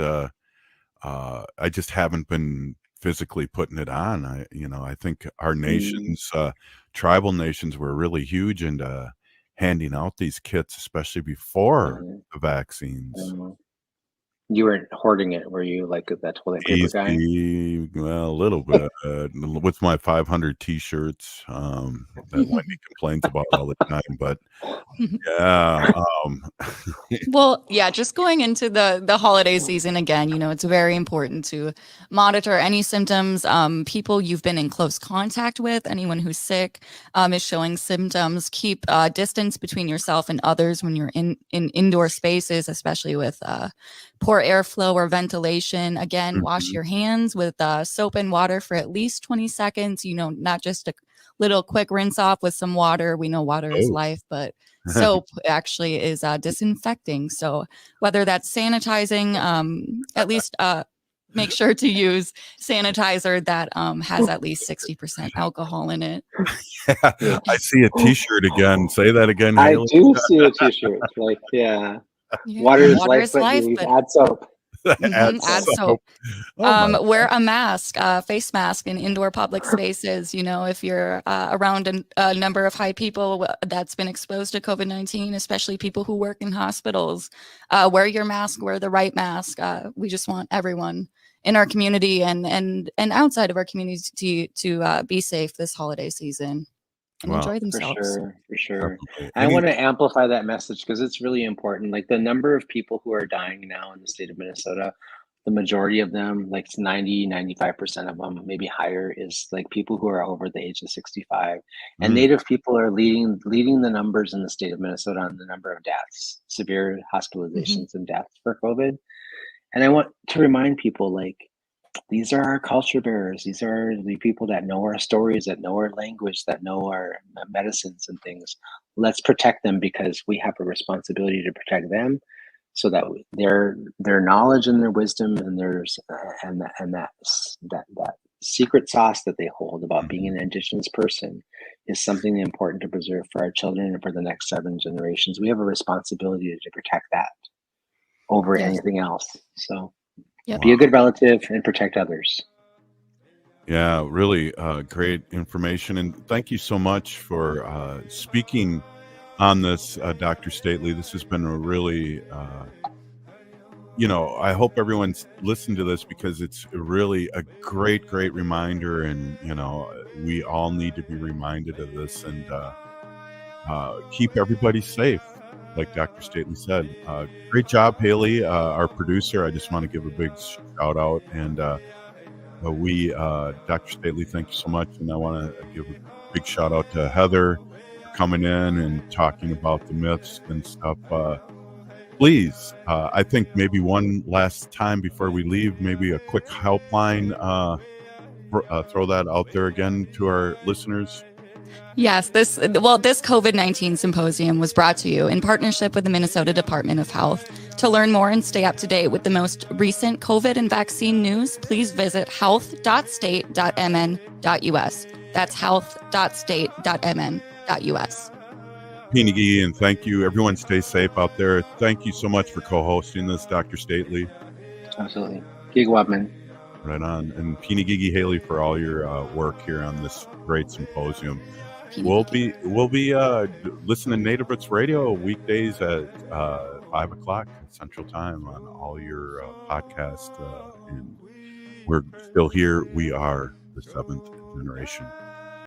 I just haven't been physically putting it on. I think our Mm, nations, tribal nations were really huge into handing out these kits, especially before right. the vaccines. You weren't hoarding it, were you? Like that toilet paper guy? Easy, well, a little bit, with my 500 T-shirts, that Wendy complains about all the time, but yeah, Well, yeah, just going into the holiday season again, it's very important to monitor any symptoms. People you've been in close contact with, anyone who's sick, is showing symptoms. Keep distance between yourself and others when you're in indoor spaces, especially with poor airflow or ventilation. Again, wash mhm. your hands with soap and water for at least 20 seconds. Not just a little quick rinse off with some water. We know water is Oh. life, but soap actually is disinfecting. So whether that's sanitizing, at least make sure to use sanitizer that has at least 60% alcohol in it. Yeah, I Yes. see a T-shirt again. Say that again, I Haley. do see a t-shirt. Yeah. Yeah, Water is water life, is but life, you but add soap. Add Add soap. soap. Oh my Wear a mask, face mask in indoor public spaces. You know, if you're around a number of high people that's been exposed to COVID-19, especially people who work in hospitals, wear your mask, wear the right mask. We just want everyone in our community and outside of our community to be safe this holiday season and Wow. enjoy For themselves. sure, for sure. Definitely. I want to amplify that message because it's really important. Like the number of people who are dying now in the state of Minnesota, the majority of them, like 90, 95% of them, maybe higher, is like people who are over the age of 65. And Mm, Native people are leading the numbers in the state of Minnesota on the number of deaths, severe hospitalizations and deaths for COVID. And I want to remind people, like, these are our culture bearers. These are the people that know our stories, that know our language, that know our medicines and things. Let's protect them because we have a responsibility to protect them, so that their knowledge and their wisdom and that secret sauce that they hold about being an Indigenous person is something important to preserve for our children and for the next 7 generations. We have a responsibility to protect that over Yes. anything else. So. Yep. Be a good relative and protect others. Yeah, really great information. And thank you so much for speaking on this, Dr. Stately. This has been a really, I hope everyone's listened to this because it's really a great, great reminder. And, we all need to be reminded of this and keep everybody safe, like Dr. Stately said. Great job, Haley, our producer. I just want to give a big shout out. And Dr. Stately, thank you so much. And I want to give a big shout out to Heather for coming in and talking about the myths and stuff. Please, I think maybe one last time before we leave, maybe a quick helpline, throw that out there again to our listeners. Yes, this COVID-19 symposium was brought to you in partnership with the Minnesota Department of Health. To learn more and stay up to date with the most recent COVID and vaccine news, please visit health.state.mn.us. That's health.state.mn.us. Pinigi, and thank you. Everyone stay safe out there. Thank you so much for co-hosting this, Dr. Stately. Absolutely. Gigwabman. Right on. And Pinigigi Haley for all your work here on this great symposium. We'll be listening to Native Roots Radio weekdays at 5 o'clock Central Time on all your podcasts. And we're still here. We are the 7th generation.